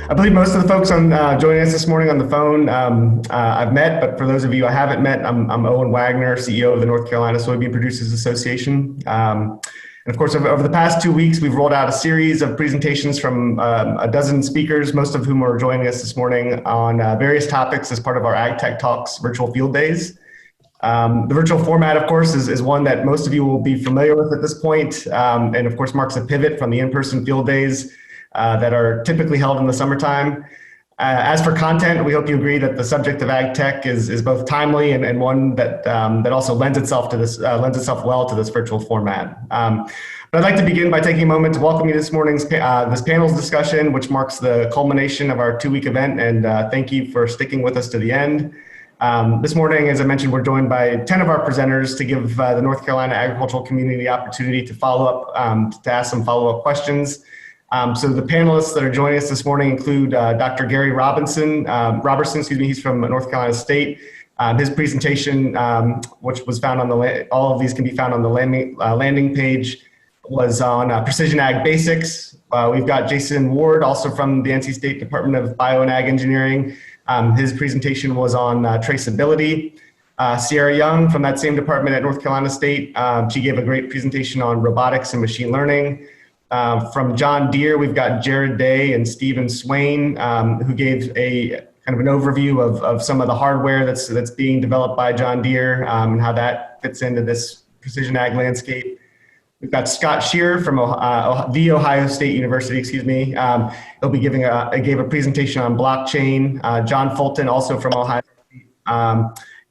I believe most of the folks on joining us this morning on the phone I've met, but for those of you I haven't met, I'm Owen Wagner, CEO of the North Carolina Soybean Producers Association. And of course, over the past 2 weeks, we've rolled out a series of presentations from a dozen speakers, most of whom are joining us this morning on various topics as part of our Ag Tech Talks virtual field days. The virtual format, of course, is one that most of you will be familiar with at this point, and of course marks a pivot from the in-person field days that are typically held in the summertime. As for content, we hope you agree that the subject of ag tech is both timely and one that also lends itself well to this virtual format. But I'd like to begin by taking a moment to welcome you to this morning's this panel's discussion, which marks the culmination of our 2-week event, and thank you for sticking with us to the end. This morning, as I mentioned, we're joined by 10 of our presenters to give the North Carolina agricultural community the opportunity to follow up, to ask some follow-up questions. So the panelists that are joining us this morning include Dr. Gary Robertson, he's from North Carolina State. His presentation, which was found on all of these can be found on the landing page, was on precision ag basics. We've got Jason Ward, also from the NC State Department of Bio and Ag Engineering. His presentation was on traceability. Sierra Young from that same department at North Carolina State, she gave a great presentation on robotics and machine learning. From John Deere, we've got Jared Day and Stephen Swain, who gave a kind of an overview of some of the hardware that's being developed by John Deere and how that fits into this precision ag landscape. We've got Scott Shearer from the Ohio State University, he'll be gave a presentation on blockchain. John Fulton, also from Ohio State,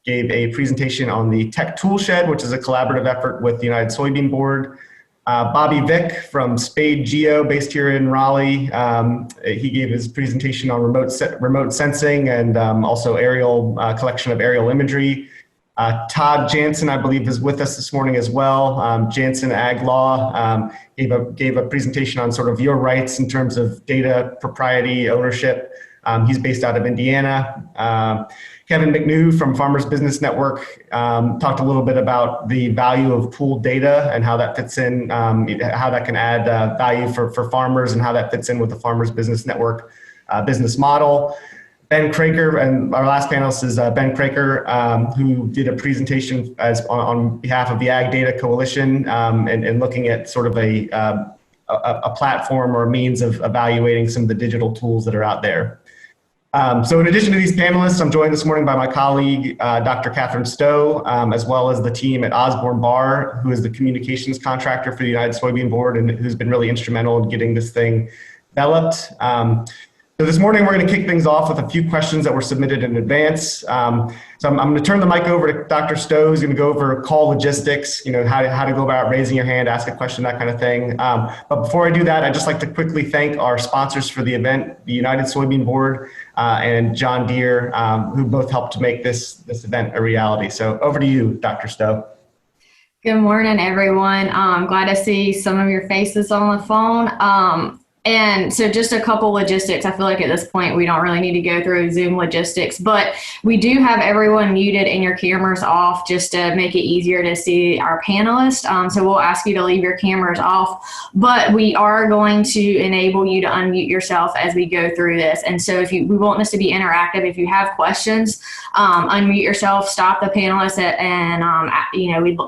gave a presentation on the Tech Tool Shed, which is a collaborative effort with the United Soybean Board. Bobby Vick from Spade Geo, based here in Raleigh, he gave his presentation on remote sensing and also collection of aerial imagery. Todd Jansen, I believe, is with us this morning as well. Jansen Ag Law gave a presentation on sort of your rights in terms of data propriety, ownership. He's based out of Indiana. Kevin McNew from Farmers Business Network talked a little bit about the value of pooled data and how that fits in, how that can add value for farmers and how that fits in with the Farmers Business Network business model. Ben Craker, and our last panelist is Ben Craker, who did a presentation on behalf of the Ag Data Coalition and looking at sort of a platform or a means of evaluating some of the digital tools that are out there. So in addition to these panelists, I'm joined this morning by my colleague, Dr. Katherine Stowe, as well as the team at Osborne Barr, who is the communications contractor for the United Soybean Board and who's been really instrumental in getting this thing developed. So this morning, we're going to kick things off with a few questions that were submitted in advance. So I'm going to turn the mic over to Dr. Stowe, who's going to go over call logistics, how to go about raising your hand, ask a question, that kind of thing. But before I do that, I'd just like to quickly thank our sponsors for the event, the United Soybean Board and John Deere, who both helped to make this event a reality. So over to you, Dr. Stowe. Good morning, everyone. I'm glad to see some of your faces on the phone. And so just a couple logistics. I feel like at this point we don't really need to go through Zoom logistics, but we do have everyone muted and your cameras off just to make it easier to see our panelists. So we'll ask you to leave your cameras off, but we are going to enable you to unmute yourself as we go through this. And so we want this to be interactive. If you have questions, unmute yourself, stop the panelists, and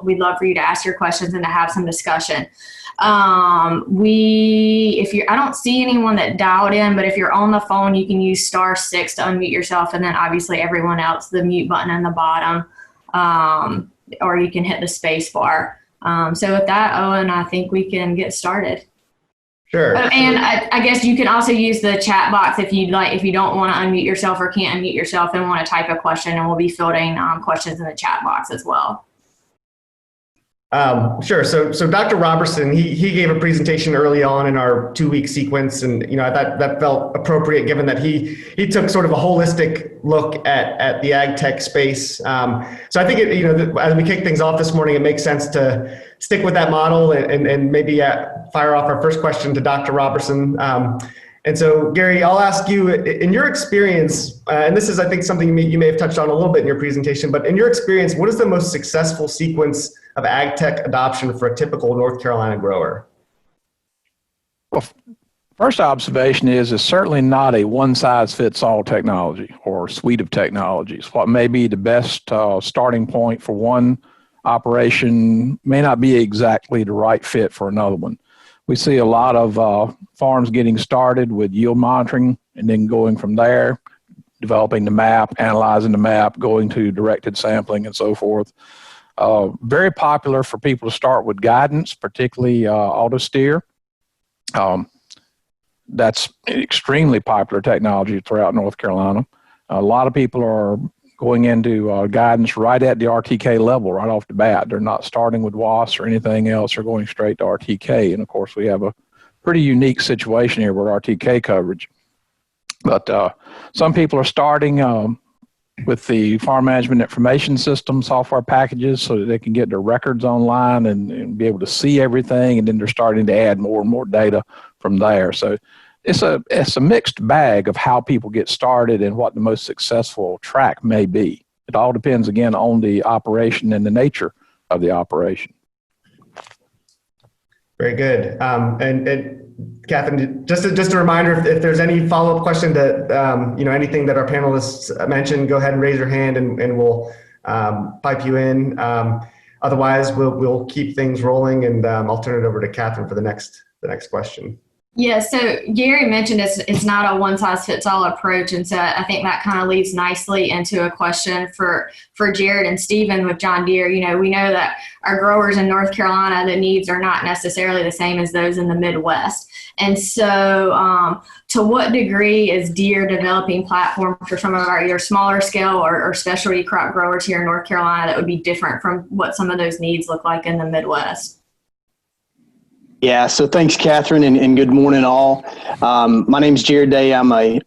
we'd love for you to ask your questions and to have some discussion. I don't see anyone that dialed in, but if you're on the phone, you can use *6 to unmute yourself, and then obviously everyone else, the mute button in the bottom, or you can hit the space bar. So with that, Owen, I think we can get started. Sure. And I guess you can also use the chat box if you'd like, if you don't want to unmute yourself or can't unmute yourself and want to type a question, and we'll be fielding questions in the chat box as well. Sure. So Dr. Robertson, he gave a presentation early on in our 2-week sequence, and that felt appropriate given that he took sort of a holistic look at the ag tech space. So I think as we kick things off this morning, it makes sense to stick with that model and maybe fire off our first question to Dr. Robertson. And so, Gary, I'll ask you, in your experience, and this is, I think, something you may have touched on a little bit in your presentation, but in your experience, what is the most successful sequence of ag tech adoption for a typical North Carolina grower? Well, First observation is it's certainly not a one-size-fits-all technology or suite of technologies. What may be the best starting point for one operation may not be exactly the right fit for another one. We see a lot of farms getting started with yield monitoring and then going from there, developing the map, analyzing the map, going to directed sampling and so forth. Very popular for people to start with guidance, particularly auto steer. That's extremely popular technology throughout North Carolina. A lot of people are going into guidance right at the RTK level, right off the bat. They're not starting with WAS or anything else. They're going straight to RTK. And of course, we have a pretty unique situation here with RTK coverage. But some people are starting with the farm management information system software packages so that they can get their records online and be able to see everything. And then they're starting to add more and more data from there. So it's a mixed bag of how people get started and what the most successful track may be. It all depends, again, on the operation and the nature of the operation. Very good. And Katherine, just a reminder, if there's any follow-up question that, anything that our panelists mentioned, go ahead and raise your hand and we'll pipe you in. Otherwise, we'll keep things rolling, and I'll turn it over to Katherine for the next question. Yeah, so Gary mentioned it's not a one-size-fits-all approach, and so I think that kind of leads nicely into a question for Jared and Stephen with John Deere. We know that our growers in North Carolina, the needs are not necessarily the same as those in the Midwest. And so to what degree is Deere developing platforms for some of your smaller scale or specialty crop growers here in North Carolina that would be different from what some of those needs look like in the Midwest? Yeah, so thanks, Katherine, and good morning, all. My name is Jared Day. I'm a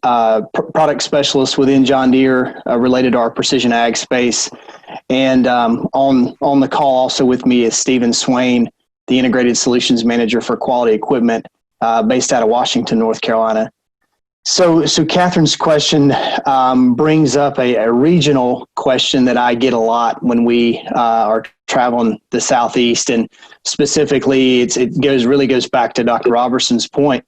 product specialist within John Deere related to our precision ag space. And on the call also with me is Stephen Swain, the Integrated Solutions Manager for Quality Equipment based out of Washington, North Carolina. So Katherine's question brings up a regional question that I get a lot when we are traveling the Southeast, and specifically it really goes back to Dr. Robertson's point,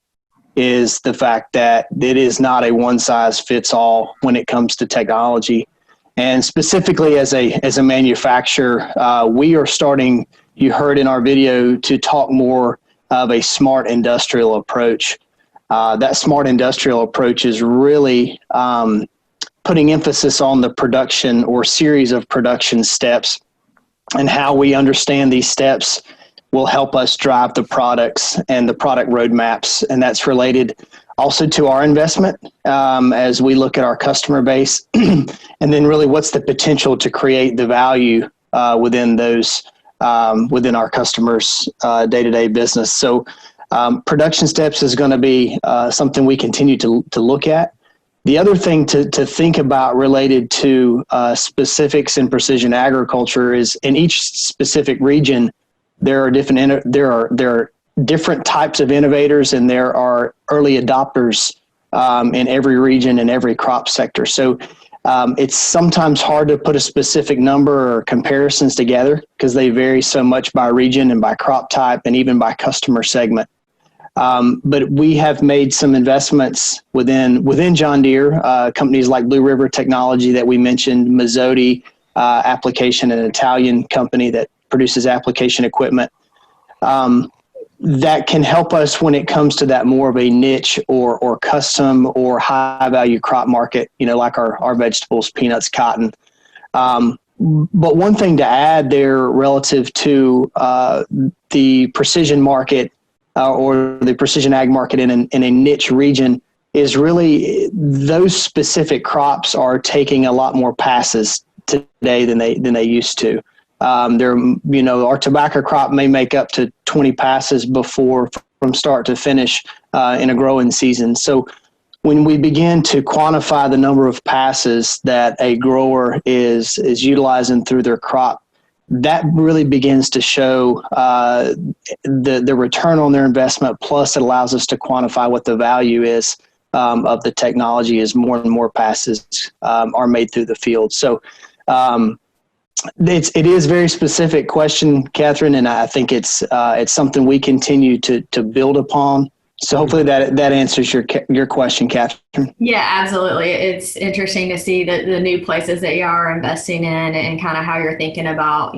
is the fact that it is not a one size fits all when it comes to technology. And specifically as a manufacturer, we are starting, you heard in our video, to talk more of a smart industrial approach. That smart industrial approach is really putting emphasis on the production or series of production steps, and how we understand these steps will help us drive the products and the product roadmaps. And that's related also to our investment as we look at our customer base, and then really what's the potential to create the value within those within our customers' day-to-day business. So production steps is going to be something we continue to look at. The other thing to think about related to specifics in precision agriculture is in each specific region, there are different types of innovators, and there are early adopters in every region and every crop sector. So it's sometimes hard to put a specific number or comparisons together because they vary so much by region and by crop type and even by customer segment. But we have made some investments within John Deere, companies like Blue River Technology that we mentioned, Mazzotti Application, an Italian company that produces application equipment, that can help us when it comes to that more of a niche or custom or high value crop market, like our vegetables, peanuts, cotton. But one thing to add there relative to the precision market, or the precision ag market in a niche region, is really those specific crops are taking a lot more passes today than they used to. Our tobacco crop may make up to 20 passes from start to finish in a growing season. So when we begin to quantify the number of passes that a grower is utilizing through their crop, that really begins to show the return on their investment. Plus, it allows us to quantify what the value is of the technology as more and more passes are made through the field. So it is a very specific question, Katherine, and I think it's something we continue to build upon So hopefully that answers your question, Katherine. Yeah, absolutely. It's interesting to see the new places that you are investing in and kind of how you're thinking about,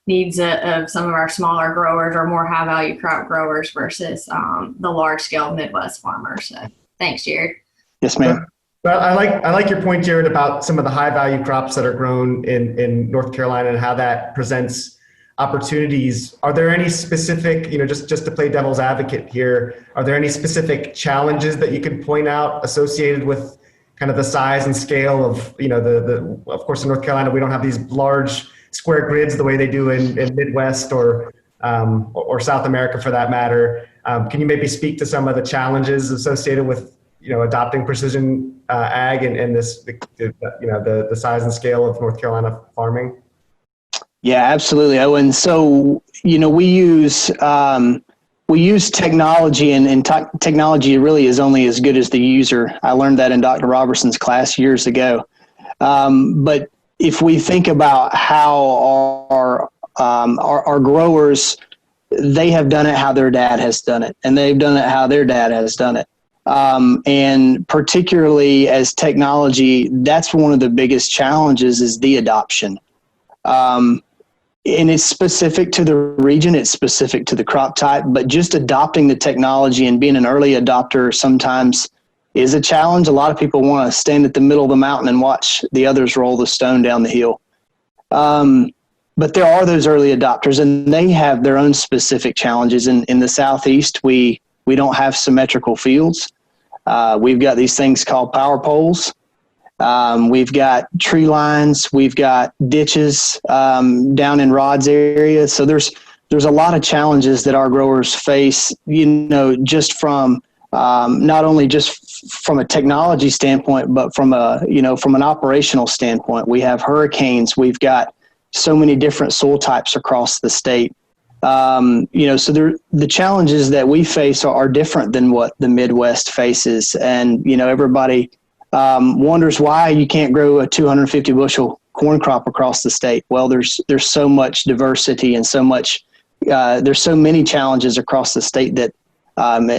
needs of some of our smaller growers or more high value crop growers versus the large scale Midwest farmers. So thanks, Jared. Yes, ma'am. Well, I like your point, Jared, about some of the high value crops that are grown in North Carolina and how that presents opportunities. Are there any specific, just to play devil's advocate here, are there any specific challenges that you could point out associated with kind of the size and scale of, of course in North Carolina, we don't have these large square grids the way they do in Midwest or South America for that matter. Can you maybe speak to some of the challenges associated with, adopting precision ag and this, the size and scale of North Carolina farming? Yeah, absolutely, Owen. So, we use technology and technology really is only as good as the user. I learned that in Dr. Robertson's class years ago. But if we think about how our growers, they have done it how their dad has done it, and they've done it how their dad has done it. And particularly as technology, that's one of the biggest challenges is the adoption. And it's specific to the region, it's specific to the crop type, but just adopting the technology and being an early adopter sometimes is a challenge. A lot of people want to stand at the middle of the mountain and watch the others roll the stone down the hill. But there are those early adopters, and they have their own specific challenges. In the Southeast, we don't have symmetrical fields. We've got these things called power poles. We've got tree lines, we've got ditches down in Rod's area. So there's a lot of challenges that our growers face, just from not only just from a technology standpoint, but from from an operational standpoint. We have hurricanes, we've got so many different soil types across the state. So the challenges that we face are different than what the Midwest faces. And, everybody wonders why you can't grow a 250 bushel corn crop across the state. Well, there's so much diversity and there's so many challenges across the state that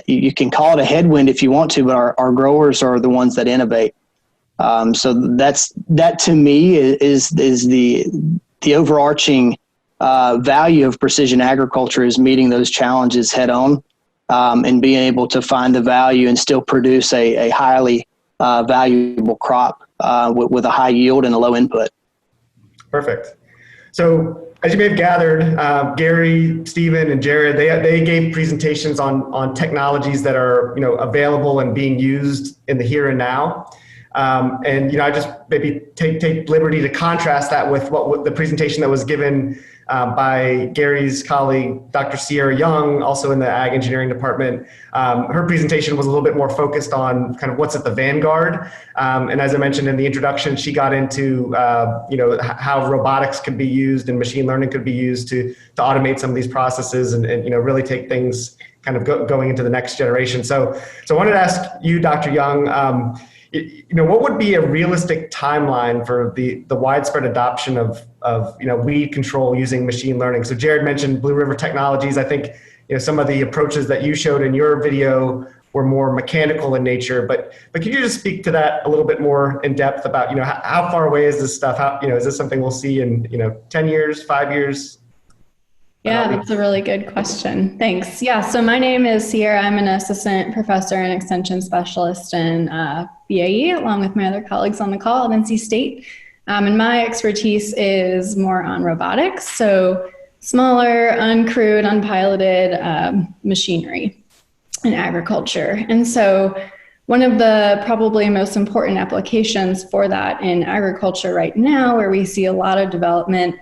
you can call it a headwind if you want to, but our growers are the ones that innovate. So that to me is the overarching value of precision agriculture is meeting those challenges head on and being able to find the value and still produce a highly valuable crop with a high yield and a low input. Perfect. So as you may have gathered, Gary, Stephen, and Jared, they gave presentations on technologies that are available and being used in the here and now. And I just maybe take liberty to contrast that with what the presentation that was given by Gary's colleague, Dr. Sierra Young, also in the Ag Engineering Department. Her presentation was a little bit more focused on kind of what's at the vanguard. And as I mentioned in the introduction, she got into how robotics could be used and machine learning could be used to automate some of these processes and really take things kind of going into the next generation. So I wanted to ask you, Dr. Young, what would be a realistic timeline for the widespread adoption of weed control using machine learning? So Jared mentioned Blue River Technologies. I think some of the approaches that you showed in your video were more mechanical in nature, but could you just speak to that a little bit more in depth about how far away is this stuff? How is this something we'll see in 10 years, 5 years? Yeah, that's a really good question. Thanks. Yeah, so my name is Sierra. I'm an assistant professor and extension specialist in BAE, along with my other colleagues on the call at NC State. And my expertise is more on robotics, so smaller, uncrewed, unpiloted machinery in agriculture. And so one of the probably most important applications for that in agriculture right now, where we see a lot of development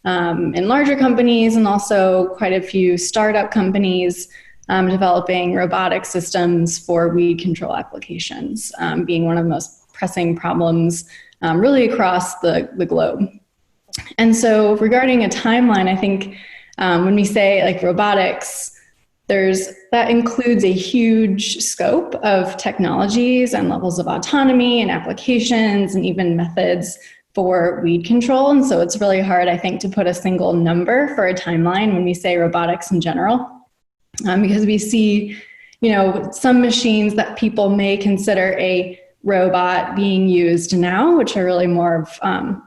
in larger companies and also quite a few startup companies developing robotic systems for weed control applications, being one of the most pressing problems really across the globe. And so regarding a timeline, I think when we say like robotics, that includes a huge scope of technologies and levels of autonomy and applications and even methods for weed control. And so it's really hard, I think, to put a single number for a timeline when we say robotics in general, because we see, some machines that people may consider a robot being used now, which are really more of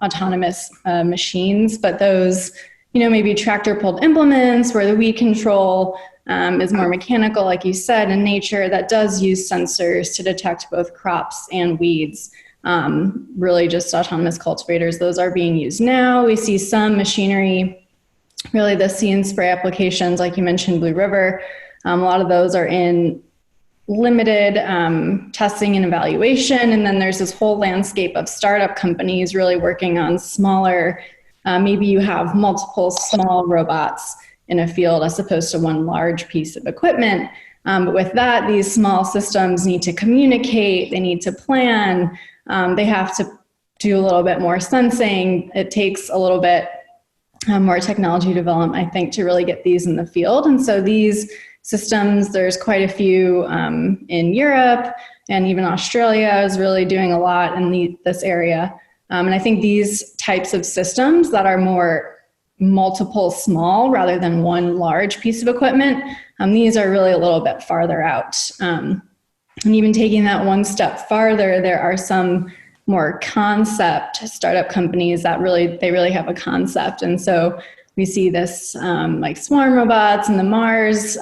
autonomous machines, but those, maybe tractor pulled implements where the weed control is more mechanical, like you said, in nature, that does use sensors to detect both crops and weeds. Really just autonomous cultivators, those are being used now. We see some machinery, really the see and spray applications, like you mentioned, Blue River. A lot of those are in limited testing and evaluation. And then there's this whole landscape of startup companies really working on smaller, maybe you have multiple small robots in a field as opposed to one large piece of equipment. But with that, these small systems need to communicate, they need to plan, they have to do a little bit more sensing. It takes a little bit more technology development, I think, to really get these in the field. And so these systems, there's quite a few in Europe, and even Australia is really doing a lot in this area. And I think these types of systems that are more multiple small rather than one large piece of equipment, these are really a little bit farther out. And even taking that one step farther, there are some more concept startup companies that they really have a concept. And so we see this like swarm robots and the Mars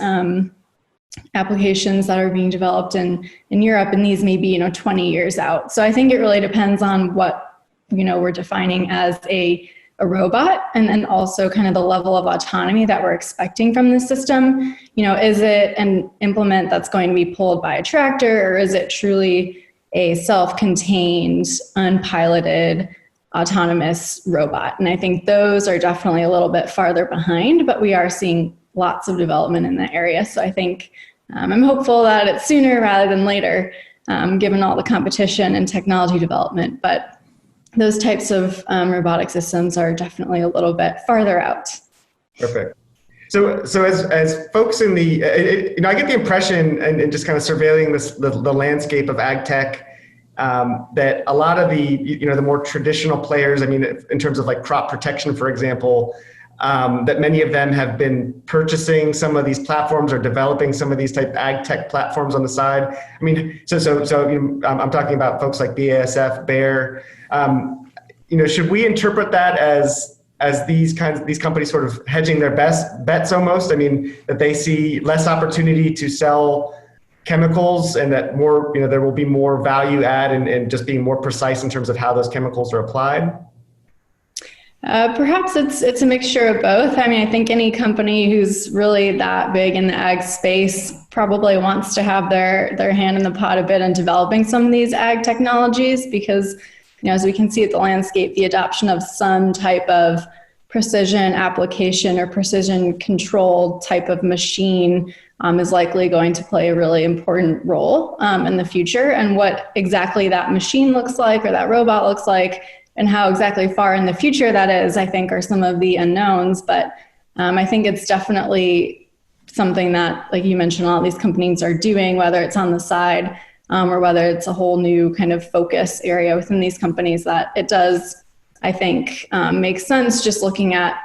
applications that are being developed in Europe, and these may be 20 years out. So I think it really depends on what we're defining as a robot, and then also kind of the level of autonomy that we're expecting from the system. Is it an implement that's going to be pulled by a tractor, or is it truly a self-contained, unpiloted, autonomous robot? And I think those are definitely a little bit farther behind, but we are seeing lots of development in that area. So I think I'm hopeful that it's sooner rather than later, given all the competition and technology development. But those types of robotic systems are definitely a little bit farther out. Perfect. So as folks in the, I get the impression, and just kind of surveilling the landscape of ag tech, that a lot of the more traditional players, in terms of like crop protection, for example, that many of them have been purchasing some of these platforms or developing some of these type ag tech platforms on the side. I'm talking about folks like BASF, Bayer. Should we interpret that as these companies sort of hedging their best bets almost? That they see less opportunity to sell chemicals, and that more, there will be more value add and just being more precise in terms of how those chemicals are applied? Perhaps it's a mixture of both. I think any company who's really that big in the ag space probably wants to have their hand in the pot a bit in developing some of these ag technologies, because as we can see at the landscape, the adoption of some type of precision application or precision control type of machine is likely going to play a really important role in the future. And what exactly that machine looks like, or that robot looks like, and how exactly far in the future that is, I think, are some of the unknowns. But I think it's definitely something that, like you mentioned, all these companies are doing, whether it's on the side or whether it's a whole new kind of focus area within these companies, that it does, I think, make sense just looking at,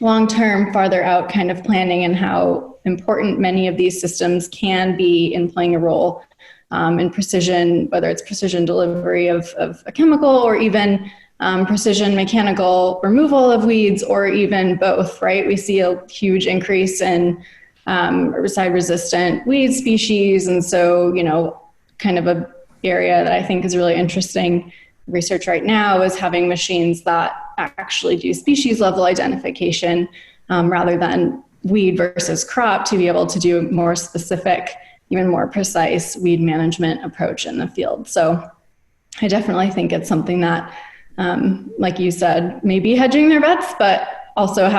long-term, farther out kind of planning, and how important many of these systems can be in playing a role in precision, whether it's precision delivery of a chemical, or even precision mechanical removal of weeds, or even both, right? We see a huge increase in herbicide-resistant weed species. And so, kind of a area that I think is really interesting research right now is having machines that actually do species level identification rather than weed versus crop, to be able to do more specific, even more precise weed management approach in the field. So I definitely think it's something that, like you said, maybe hedging their bets, but also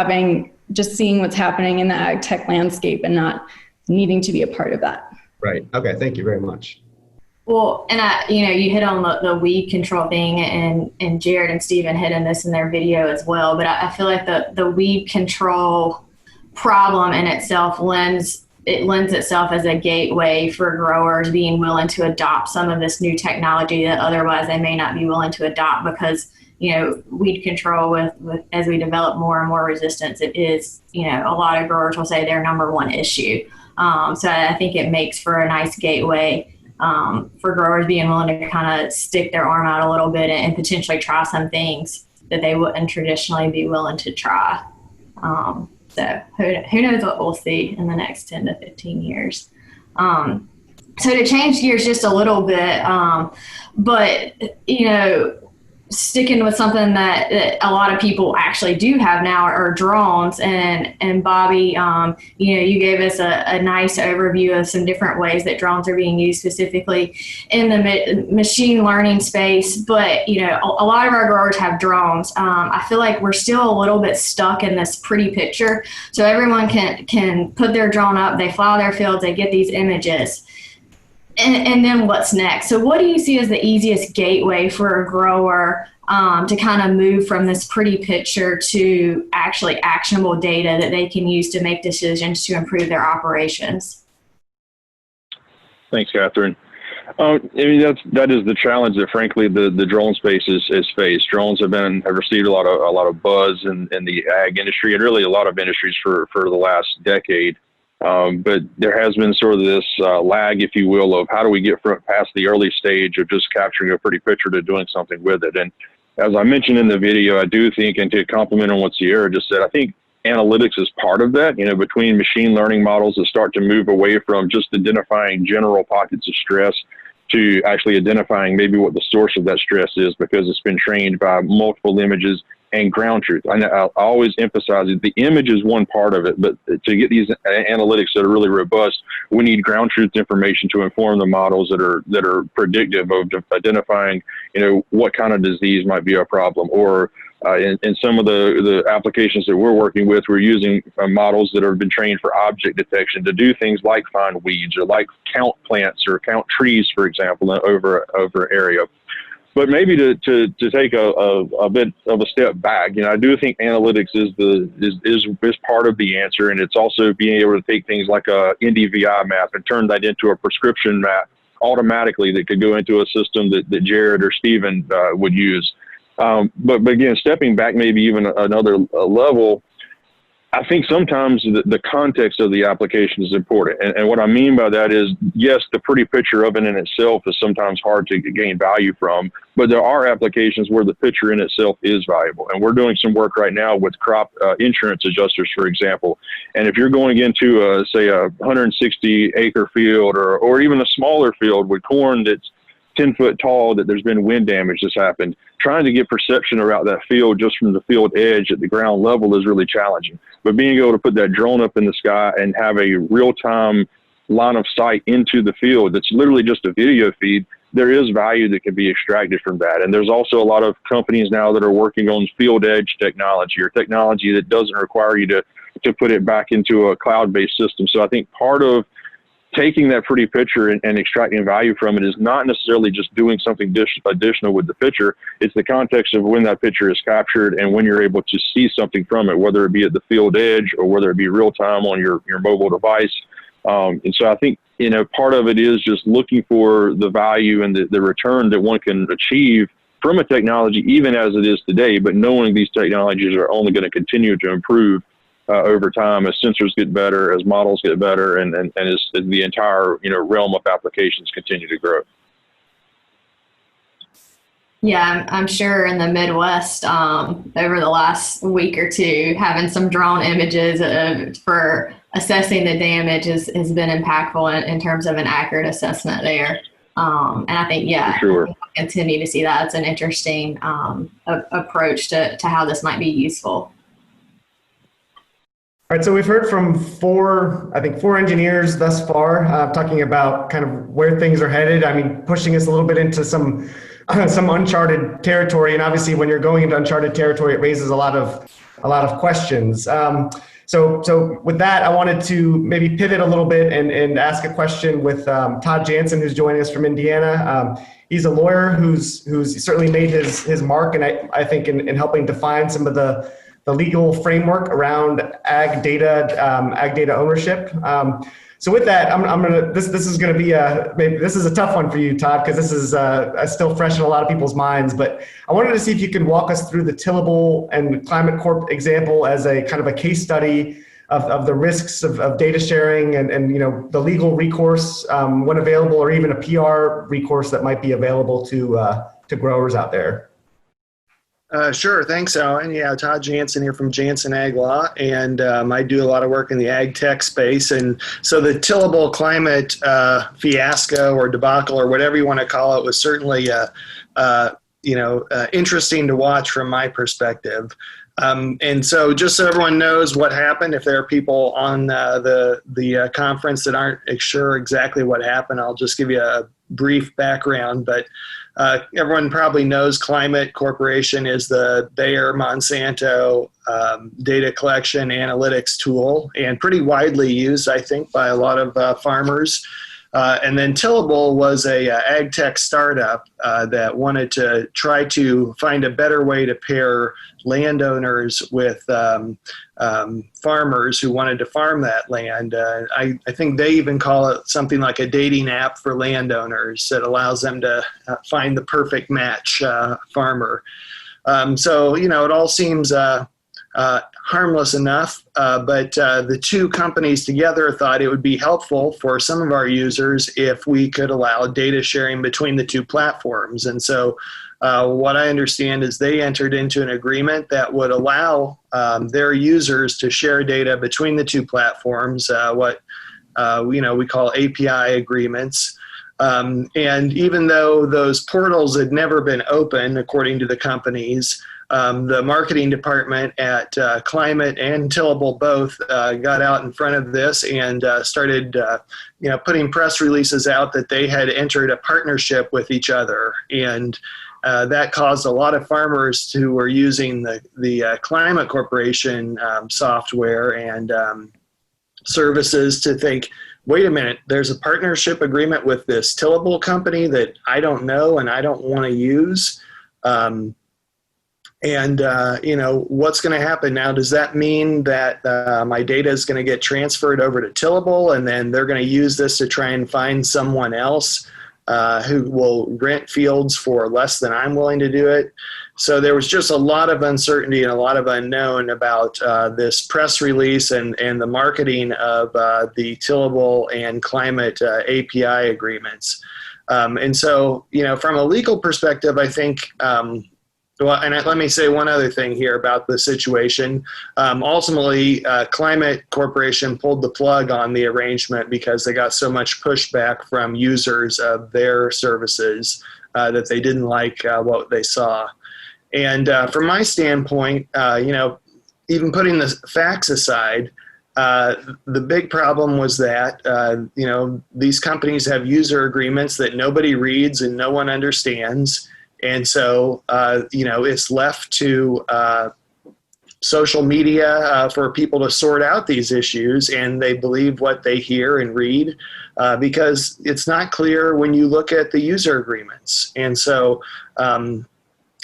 just seeing what's happening in the ag tech landscape and not needing to be a part of that. Right. Okay. Thank you very much. Well, and you hit on the weed control thing, and Jared and Stephen hit on this in their video as well. But I feel like the weed control problem in itself lends itself as a gateway for growers being willing to adopt some of this new technology that otherwise they may not be willing to adopt, because weed control with as we develop more and more resistance, it is, a lot of growers will say their number one issue. So I think it makes for a nice gateway for growers being willing to kind of stick their arm out a little bit and potentially try some things that they wouldn't traditionally be willing to try. So who knows what we'll see in the next 10 to 15 years. So to change gears just a little bit, but, sticking with something that a lot of people actually do have now are drones. And Bobby, you gave us a nice overview of some different ways that drones are being used specifically in the machine learning space. But, a lot of our growers have drones. I feel like we're still a little bit stuck in this pretty picture. So everyone can put their drone up, they fly their fields, they get these images. And then what's next? So what do you see as the easiest gateway for a grower to kind of move from this pretty picture to actually actionable data that they can use to make decisions to improve their operations? Thanks, Katherine. That is the challenge that, frankly, the drone space is faced. Drones have received a lot of buzz in the ag industry and really a lot of industries for the last decade. But there has been sort of this lag, if you will, of how do we get past the early stage of just capturing a pretty picture to doing something with it. And as I mentioned in the video, I do think, and to comment on what Sierra just said, I think analytics is part of that, between machine learning models that start to move away from just identifying general pockets of stress to actually identifying maybe what the source of that stress is, because it's been trained by multiple images and ground truth. I always emphasize that the image is one part of it, but to get these analytics that are really robust, we need ground truth information to inform the models that are predictive of identifying, what kind of disease might be a problem. Or in some of the applications that we're working with, we're using models that have been trained for object detection to do things like find weeds or like count plants or count trees, for example, over an area. But maybe to take a bit of a step back, I do think analytics is part of the answer, and it's also being able to take things like a NDVI map and turn that into a prescription map automatically that could go into a system that Jared or Stephen would use. But again, stepping back maybe even another level, I think sometimes the context of the application is important. And what I mean by that is, yes, the pretty picture of it in itself is sometimes hard to gain value from, but there are applications where the picture in itself is valuable. And we're doing some work right now with crop insurance adjusters, for example. And if you're going into, say, a 160-acre field or even a smaller field with corn that's 10 foot tall, that there's been wind damage that's happened, trying to get perception around that field just from the field edge at the ground level is really challenging. But being able to put that drone up in the sky and have a real-time line of sight into the field that's literally just a video feed, there is value that can be extracted from that. And there's also a lot of companies now that are working on field edge technology, or technology that doesn't require you to put it back into a cloud-based system. So I think part of taking that pretty picture and extracting value from it is not necessarily just doing something additional with the picture. It's the context of when that picture is captured and when you're able to see something from it, whether it be at the field edge or whether it be real time on your mobile device. And so I think, part of it is just looking for the value and the return that one can achieve from a technology, even as it is today, but knowing these technologies are only going to continue to improve over time as sensors get better, as models get better, and as the entire realm of applications continue to grow. Yeah, I'm sure in the Midwest, over the last week or two, having some drone images for assessing the damage has been impactful in terms of an accurate assessment there. And I think, for sure, we'll continue to see that. It's an interesting approach to how this might be useful. All right, so we've heard from four engineers thus far, talking about kind of where things are headed. I mean, pushing us a little bit into some uncharted territory, and obviously, when you're going into uncharted territory, it raises a lot of questions. So with that, I wanted to maybe pivot a little bit and ask a question with Todd Jansen, who's joining us from Indiana. He's a lawyer who's certainly made his mark, and I think in helping define some of the legal framework around ag data ownership. So with that, this is going to be maybe this is a tough one for you, Todd, because this is still fresh in a lot of people's minds. But I wanted to see if you can walk us through the Tillable and Climate Corp example as a kind of a case study of the risks of data sharing and the legal recourse when available, or even a PR recourse that might be available to growers out there. Sure. Thanks, Owen. Yeah, Todd Jansen here from Jansen Ag Law, and I do a lot of work in the ag tech space. And so the tillable climate fiasco or debacle or whatever you want to call it was certainly interesting to watch from my perspective. And so just so everyone knows what happened, if there are people on the conference that aren't sure exactly what happened, I'll just give you a brief background. But everyone probably knows Climate Corporation is the Bayer Monsanto data collection analytics tool, and pretty widely used, I think, by a lot of farmers. And then Tillable was a ag tech startup that wanted to try to find a better way to pair landowners with farmers who wanted to farm that land. I think they even call it something like a dating app for landowners that allows them to find the perfect match farmer. So, it all seems harmless enough, but the two companies together thought it would be helpful for some of our users if we could allow data sharing between the two platforms. And so what I understand is they entered into an agreement that would allow their users to share data between the two platforms, what we call API agreements. And even though those portals had never been open, according to the companies, the marketing department at Climate and Tillable both got out in front of this and started putting press releases out that they had entered a partnership with each other. And that caused a lot of farmers who were using the Climate Corporation software and services to think, wait a minute, there's a partnership agreement with this Tillable company that I don't know and I don't want to use. What's going to happen now? Does that mean that my data is going to get transferred over to Tillable, and then they're going to use this to try and find someone else who will rent fields for less than I'm willing to do it? So there was just a lot of uncertainty and a lot of unknown about this press release and the marketing of the Tillable and Climate API agreements. And so, from a legal perspective, I think let me say one other thing here about the situation. Ultimately, Climate Corporation pulled the plug on the arrangement because they got so much pushback from users of their services that they didn't like what they saw. And from my standpoint, even putting the facts aside, the big problem was that, these companies have user agreements that nobody reads and no one understands. And so, it's left to social media for people to sort out these issues, and they believe what they hear and read because it's not clear when you look at the user agreements. And so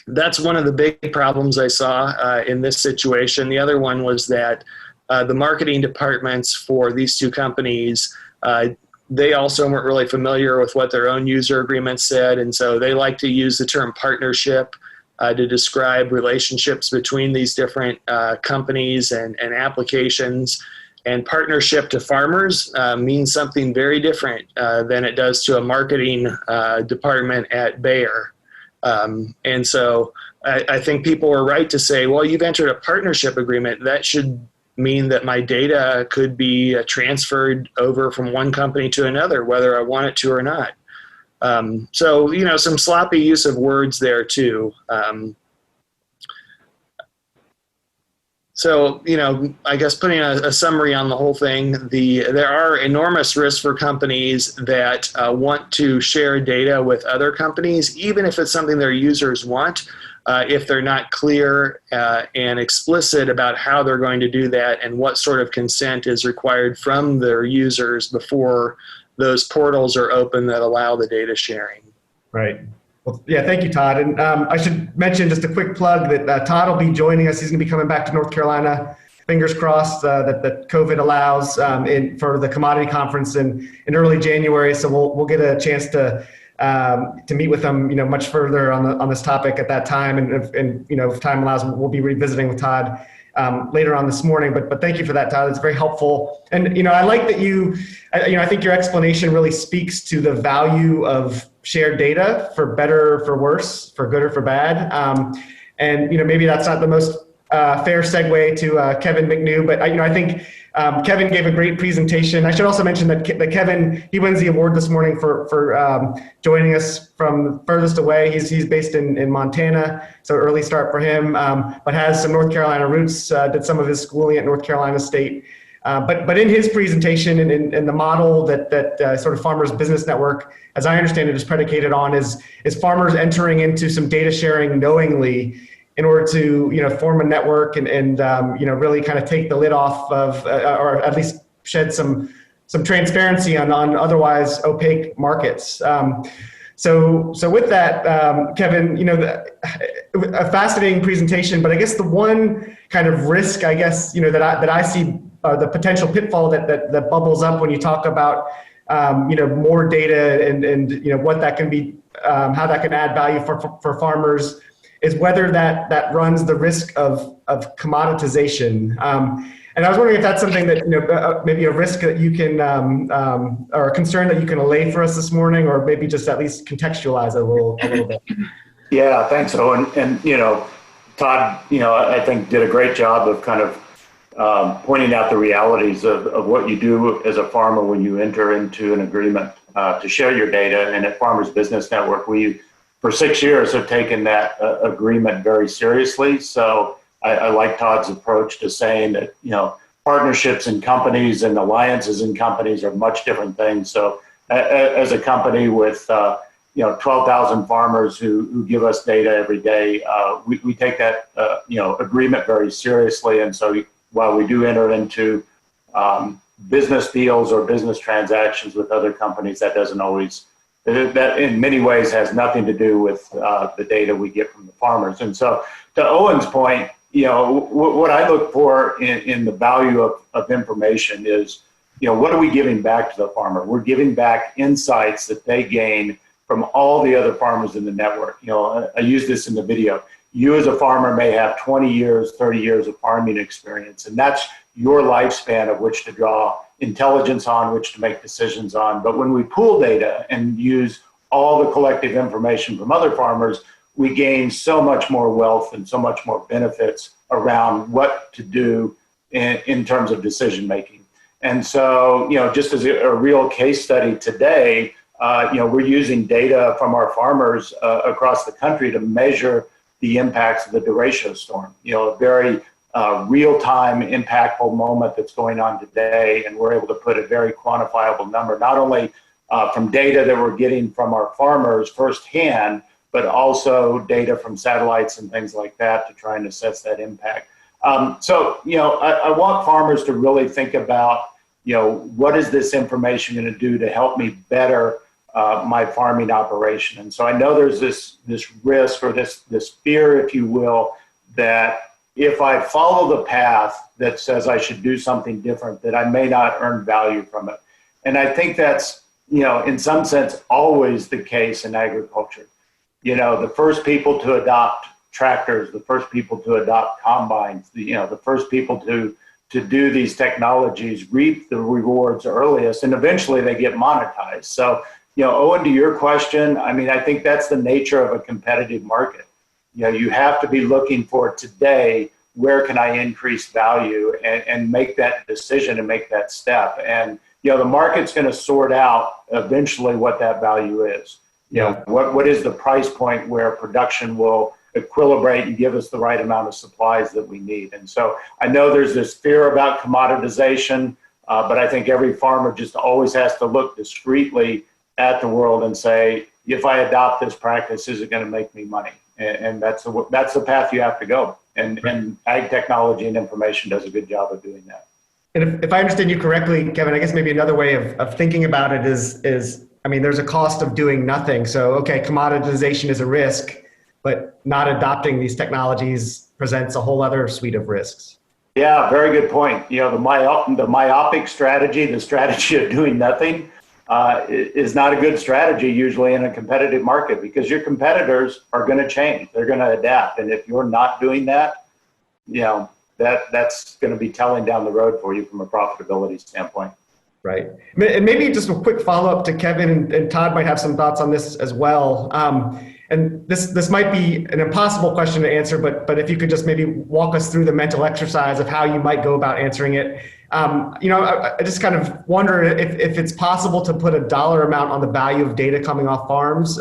that's one of the big problems I saw in this situation. The other one was that the marketing departments for these two companies they also weren't really familiar with what their own user agreements said, and so they like to use the term partnership to describe relationships between these different companies and applications. And partnership to farmers means something very different than it does to a marketing department at Bayer. And so I think people were right to say, well, you've entered a partnership agreement. That should mean that my data could be transferred over from one company to another, whether I want it to or not. So, some sloppy use of words there too. So, I guess putting a summary on the whole thing, there are enormous risks for companies that want to share data with other companies, even if it's something their users want. If they're not clear and explicit about how they're going to do that and what sort of consent is required from their users before those portals are open that allow the data sharing. Right. Well, yeah, thank you, Todd. And I should mention just a quick plug that Todd will be joining us. He's going to be coming back to North Carolina. Fingers crossed that COVID allows for the commodity conference in early January. So we'll get a chance to meet with them, much further on this topic at that time. And if time allows, we'll be revisiting with Todd later on this morning. But thank you for that, Todd. It's very helpful. And I like that I think your explanation really speaks to the value of shared data, for better or for worse, for good or for bad. And maybe that's not the most fair segue to Kevin McNew, but I think Kevin gave a great presentation. I should also mention that Kevin, he wins the award this morning for joining us from furthest away. He's based in Montana, so early start for him, but has some North Carolina roots, did some of his schooling at North Carolina State. But in his presentation and the model that sort of Farmers Business Network, as I understand it, is predicated on is farmers entering into some data sharing knowingly in order to form a network and really kind of take the lid off of or at least shed some transparency on otherwise opaque markets. So with that, Kevin, a fascinating presentation, but I guess the one kind of risk, I guess, that I see, the potential pitfall that bubbles up when you talk about more data and what that can be, how that can add value for farmers, is whether that runs the risk of commoditization. And I was wondering if that's something that, maybe a risk that you can, or a concern that you can allay for us this morning, or maybe just at least contextualize a little bit. Yeah, thanks, Owen. And, Todd, I think did a great job of kind of pointing out the realities of what you do as a farmer when you enter into an agreement to share your data. And at Farmers Business Network, we, for 6 years, have taken that agreement very seriously. So I like Todd's approach to saying that, partnerships in companies and alliances in companies are much different things. So as a company with, 12,000 farmers who give us data every day, we take that, agreement very seriously. And so while we do enter into business deals or business transactions with other companies, that doesn't always, that in many ways has nothing to do with the data we get from the farmers. And so to Owen's point, what I look for in the value of information is, what are we giving back to the farmer? We're giving back insights that they gain from all the other farmers in the network. I use this in the video. You as a farmer may have 20 years, 30 years of farming experience, and that's your lifespan of which to draw intelligence on, which to make decisions on. But when we pool data and use all the collective information from other farmers, we gain so much more wealth and so much more benefits around what to do in terms of decision making. And so, just as a real case study today, we're using data from our farmers across the country to measure the impacts of the derecho storm. A very real-time impactful moment that's going on today, and we're able to put a very quantifiable number, not only from data that we're getting from our farmers firsthand, but also data from satellites and things like that to try and assess that impact. So, I want farmers to really think about, what is this information going to do to help me better my farming operation? And so I know there's this risk or this fear, if you will, that if I follow the path that says I should do something different, that I may not earn value from it. And I think that's, in some sense, always the case in agriculture. The first people to adopt tractors, the first people to adopt combines, the first people to do these technologies reap the rewards earliest, and eventually they get monetized. So, Owen, to your question, I think that's the nature of a competitive market. You have to be looking for today, where can I increase value and make that decision and make that step. And, the market's going to sort out eventually what that value is. What is the price point where production will equilibrate and give us the right amount of supplies that we need. And so I know there's this fear about commoditization, but I think every farmer just always has to look discreetly at the world and say, if I adopt this practice, is it going to make me money? And that's the path you have to go. And ag technology and information does a good job of doing that. And if I understand you correctly, Kevin, I guess maybe another way of thinking about it is there's a cost of doing nothing. So, okay, commoditization is a risk, but not adopting these technologies presents a whole other suite of risks. Yeah, very good point. The myopic strategy, the strategy of doing nothing, is not a good strategy usually in a competitive market, because your competitors are going to change. They're going to adapt. And if you're not doing that, that's going to be telling down the road for you from a profitability standpoint. Right. And maybe just a quick follow-up to Kevin, and Todd might have some thoughts on this as well. And this might be an impossible question to answer, but if you could just maybe walk us through the mental exercise of how you might go about answering it. I just kind of wonder if it's possible to put a dollar amount on the value of data coming off farms.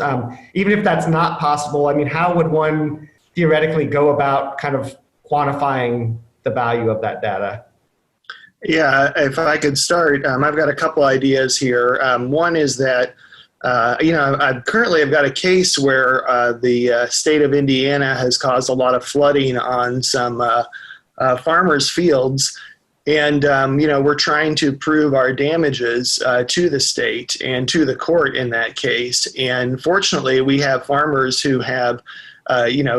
Even if that's not possible, I mean, how would one theoretically go about kind of quantifying the value of that data? Yeah, if I could start, I've got a couple ideas here. One is that, I've got a case where the state of Indiana has caused a lot of flooding on some farmers' fields. And, we're trying to prove our damages to the state and to the court in that case. And fortunately, we have farmers who have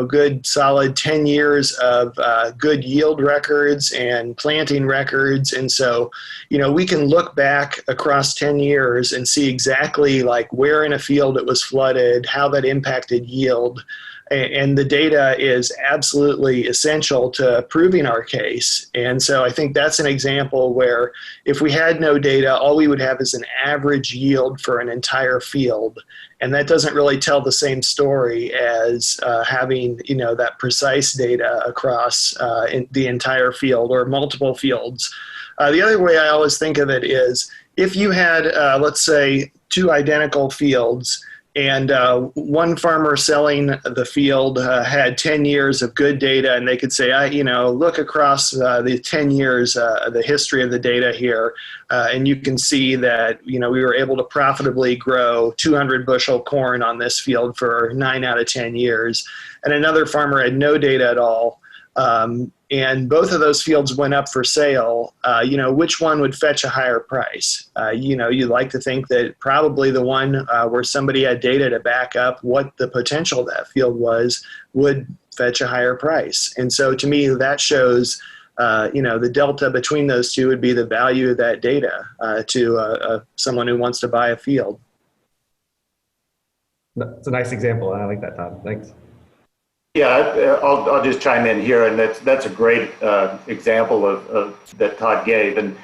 good solid 10 years of good yield records and planting records. And so, we can look back across 10 years and see exactly like where in a field it was flooded, how that impacted yield. And the data is absolutely essential to proving our case. And so I think that's an example where if we had no data, all we would have is an average yield for an entire field. And that doesn't really tell the same story as having, that precise data across the entire field or multiple fields. The other way I always think of it is if you had, let's say, two identical fields, and one farmer selling the field had 10 years of good data, and they could say, look across the 10 years, the history of the data here, and you can see that, we were able to profitably grow 200 bushel corn on this field for 9 out of 10 years. And another farmer had no data at all. And both of those fields went up for sale. Which one would fetch a higher price? You'd like to think that probably the one where somebody had data to back up what the potential of that field was would fetch a higher price. And so to me, that shows, the delta between those two would be the value of that data to someone who wants to buy a field. That's a nice example. I like that, Todd. Thanks. Yeah, I'll just chime in here, and that's a great example of that Todd gave, and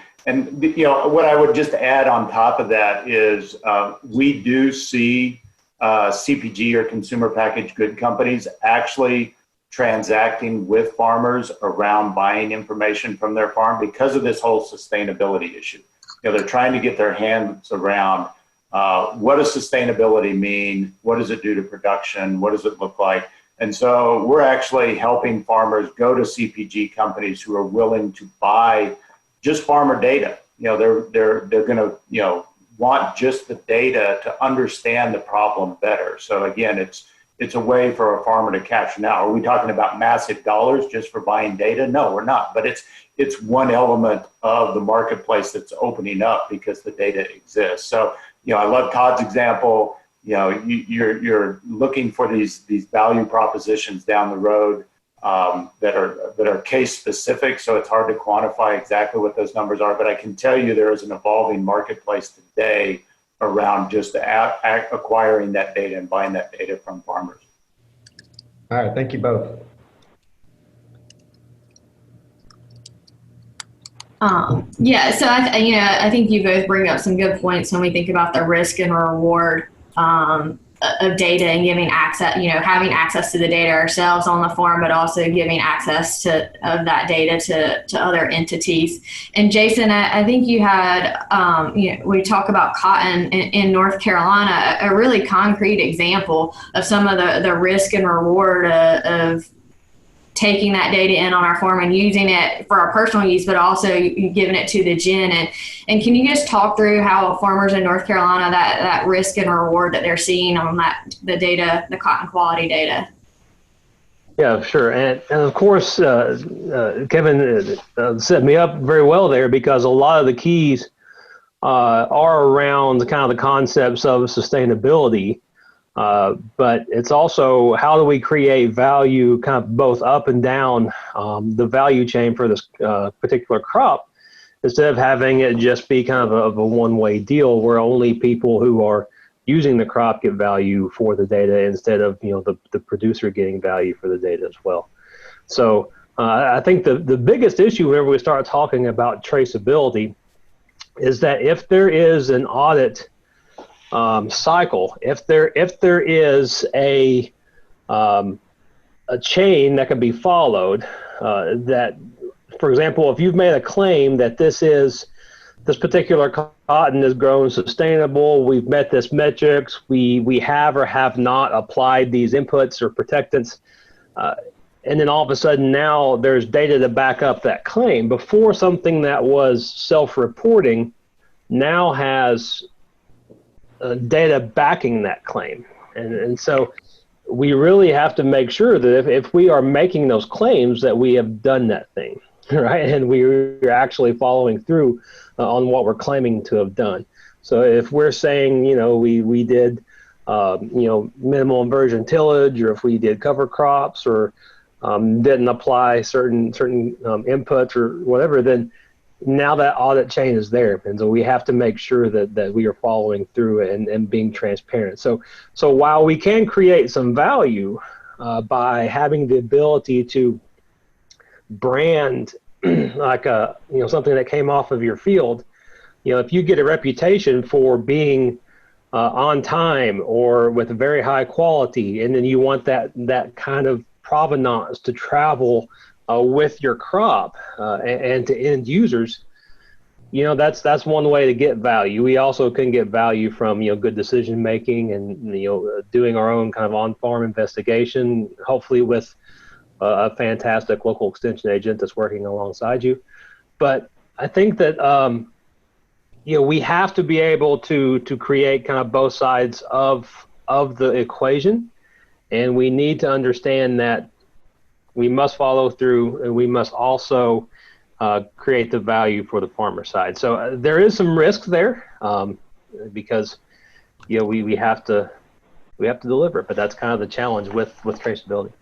what I would just add on top of that is we do see CPG or consumer packaged good companies actually transacting with farmers around buying information from their farm because of this whole sustainability issue. They're trying to get their hands around what does sustainability mean, what does it do to production, what does it look like. And so we're actually helping farmers go to CPG companies who are willing to buy just farmer data. They're going to, want just the data to understand the problem better. So again, it's a way for a farmer to capture. Now, are we talking about massive dollars just for buying data? No, we're not. But it's one element of the marketplace that's opening up because the data exists. So, I love Todd's example. You're looking for these value propositions down the road that are case specific, so it's hard to quantify exactly what those numbers are. But I can tell you there is an evolving marketplace today around just acquiring that data and buying that data from farmers. All right, thank you both. So I think you both bring up some good points when we think about the risk and reward of data and giving access, having access to the data ourselves on the farm, but also giving access of that data to other entities. And Jason, I think you had, we talk about cotton in North Carolina, a really concrete example of some of the risk and reward of taking that data in on our farm and using it for our personal use, but also giving it to the gin. And can you just talk through how farmers in North Carolina, that risk and reward that they're seeing on the data, the cotton quality data? Yeah, sure. And of course, Kevin set me up very well there, because a lot of the keys are around kind of the concepts of sustainability. But it's also how do we create value kind of both up and down the value chain for this particular crop, instead of having it just be kind of a one-way deal where only people who are using the crop get value for the data instead of the producer getting value for the data as well. So I think the biggest issue whenever we start talking about traceability is that if there is an audit cycle, if there is a chain that can be followed, that, for example, if you've made a claim that this particular cotton is grown sustainable, we've met this metrics, we have or have not applied these inputs or protectants, and then all of a sudden now there's data to back up that claim. Before, something that was self-reporting now has data backing that claim. And so we really have to make sure that if we are making those claims that we have done that thing, right? And we're actually following through on what we're claiming to have done. So if we're saying, we did, minimal inversion tillage, or if we did cover crops, or didn't apply certain inputs or whatever, then now that audit chain is there. And so we have to make sure that we are following through and being transparent. So while we can create some value by having the ability to brand like something that came off of your field, if you get a reputation for being on time or with very high quality, and then you want that kind of provenance to travel with your crop and to end users, that's one way to get value. We also can get value from good decision making and doing our own kind of on-farm investigation, hopefully with a fantastic local extension agent that's working alongside you. But I think that we have to be able to create kind of both sides of the equation. And we need to understand that we must follow through, and we must also create the value for the farmer side. So there is some risk there because we have to deliver, but that's kind of the challenge with traceability.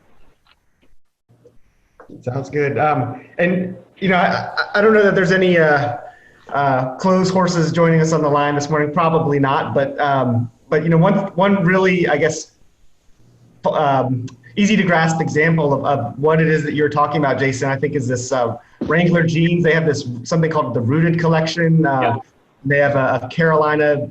Sounds good. And I don't know that there's any clothes horses joining us on the line this morning. Probably not, but one really, I guess, easy to grasp example of what it is that you're talking about, Jason, I think is this Wrangler Jeans. They have this something called the Rooted Collection. They have a Carolina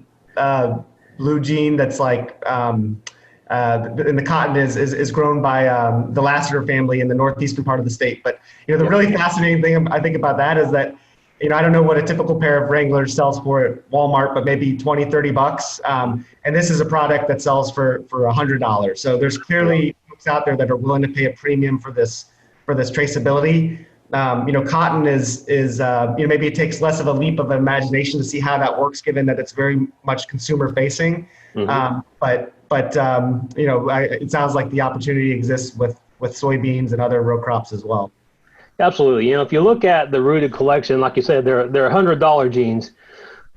blue jean that's like, and the cotton is grown by the Lassiter family in the northeastern part of the state. But the really fascinating thing I think about that is that I don't know what a typical pair of Wranglers sells for at Walmart, but maybe $20-$30. And this is a product that sells for $100. So there's clearly folks out there that are willing to pay a premium for this traceability. Cotton is maybe it takes less of a leap of imagination to see how that works, given that it's very much consumer facing. But it sounds like the opportunity exists with soybeans and other row crops as well. Absolutely. If you look at the Rooted Collection, like you said, they're $100 jeans.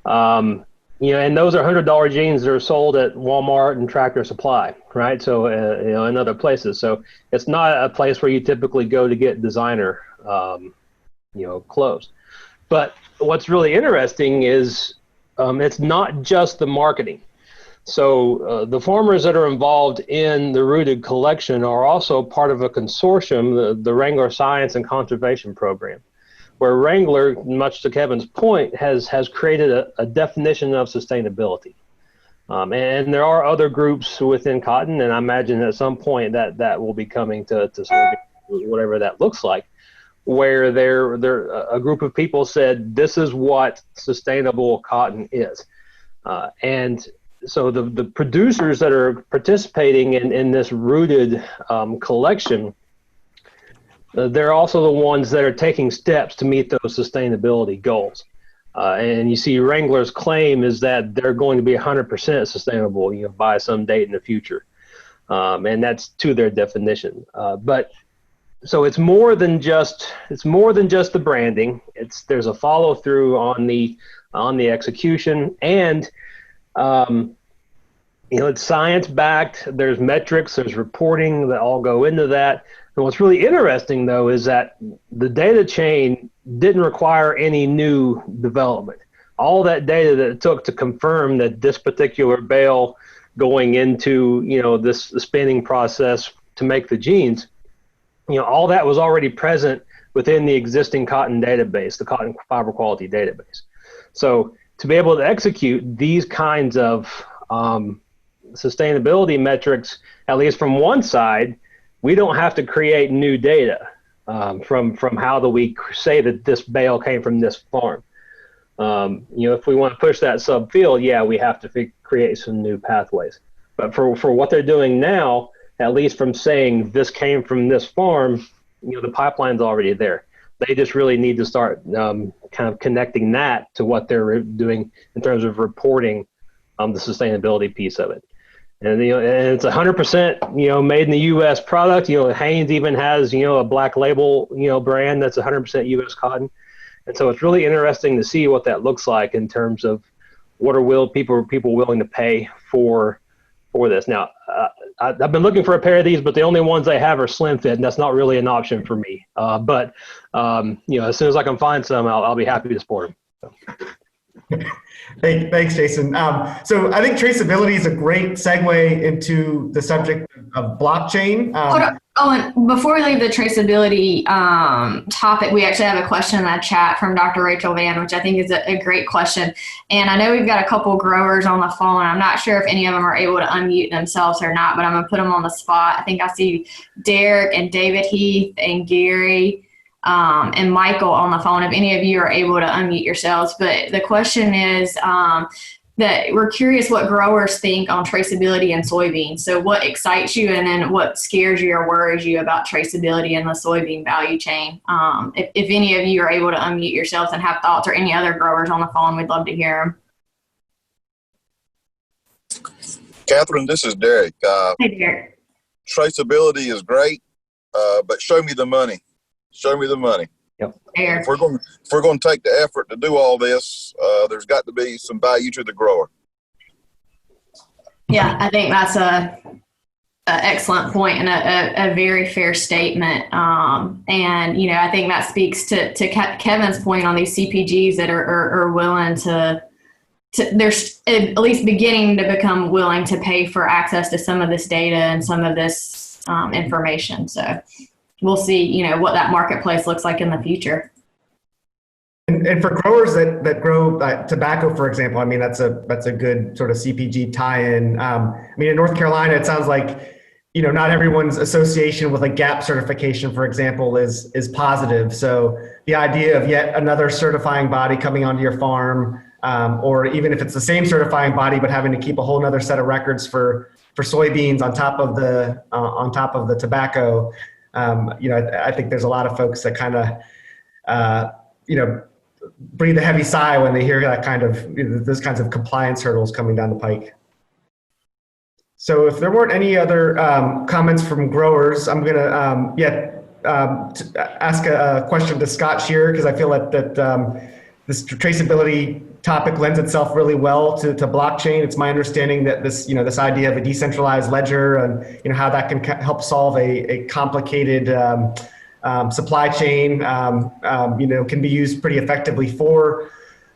And those are $100 jeans that are sold at Walmart and Tractor Supply, right? So, in other places. So it's not a place where you typically go to get designer, clothes. But what's really interesting is it's not just the marketing. So the farmers that are involved in the Rooted Collection are also part of a consortium, the Wrangler Science and Conservation Program, where Wrangler, much to Kevin's point, has created a definition of sustainability. And there are other groups within cotton, and I imagine at some point that will be coming to whatever that looks like, where a group of people said, this is what sustainable cotton is. And so the producers that are participating in this Rooted collection, they're also the ones that are taking steps to meet those sustainability goals. And you see Wrangler's claim is that they're going to be 100% sustainable, by some date in the future. And that's to their definition. But so it's more than just the branding. There's a follow through on the execution, and it's science backed. There's metrics, there's reporting that all go into that. And what's really interesting, though, is that the data chain didn't require any new development. All that data that it took to confirm that this particular bale going into this spinning process to make the jeans all that was already present within the existing cotton database, the cotton fiber quality database. So to be able to execute these kinds of sustainability metrics, at least from one side, we don't have to create new data from how do we say that this bale came from this farm. If we want to push that subfield, yeah, we have to create some new pathways. But for what they're doing now, at least from saying this came from this farm, the pipeline's already there. They just really need to start kind of connecting that to what they're doing in terms of reporting the sustainability piece of it. And, and it's 100%, made in the U.S. product. Hanes even has, a black label, brand that's 100% U.S. cotton. And so it's really interesting to see what that looks like in terms of what are people willing to pay for this. Now, I've been looking for a pair of these, but the only ones they have are slim fit, and that's not really an option for me. But as soon as I can find some, I'll be happy to sport them. So. Thanks, Jason. So I think traceability is a great segue into the subject of blockchain. Owen, before we leave the traceability topic, we actually have a question in that chat from Dr. Rachel Van, which I think is a great question. And I know we've got a couple growers on the phone. I'm not sure if any of them are able to unmute themselves or not, but I'm going to put them on the spot. I think I see Derek and David Heath and Gary and Michael on the phone, if any of you are able to unmute yourselves. But the question is that we're curious what growers think on traceability in soybeans. So what excites you, and then what scares you or worries you about traceability in the soybean value chain? If any of you are able to unmute yourselves and have thoughts, or any other growers on the phone, we'd love to hear them. Katherine, this is Derek. Hey, Derek. Traceability is great, but show me the money. Show me the money. Yep. If we're going to take the effort to do all this, there's got to be some value to the grower. Yeah, I think that's a excellent point and a very fair statement. And I think that speaks to Kevin's point on these CPGs that are willing to they're at least beginning to become willing to pay for access to some of this data and some of this information. So we'll see, what that marketplace looks like in the future. And for growers that grow tobacco, for example, I mean, that's a good sort of CPG tie-in. In North Carolina, it sounds like, not everyone's association with a GAP certification, for example, is positive. So the idea of yet another certifying body coming onto your farm, or even if it's the same certifying body, but having to keep a whole nother set of records for soybeans on top of the tobacco. I think there's a lot of folks that kind of, breathe a heavy sigh when they hear that kind of, those kinds of compliance hurdles coming down the pike. So if there weren't any other comments from growers, I'm going to ask a question to Scott Shearer, because I feel that this traceability topic lends itself really well to blockchain. It's my understanding that this idea of a decentralized ledger and how that can help solve a complicated supply chain can be used pretty effectively for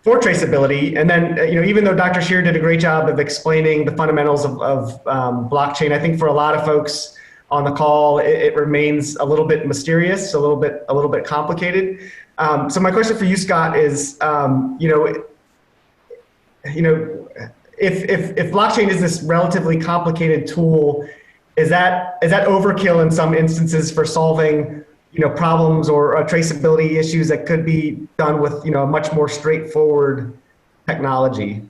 traceability. And then even though Dr. Shearer did a great job of explaining the fundamentals of blockchain, I think for a lot of folks on the call, it remains a little bit mysterious, a little bit complicated. So my question for you, Scott, is if blockchain is this relatively complicated tool, is that overkill in some instances for solving problems or traceability issues that could be done with a much more straightforward technology?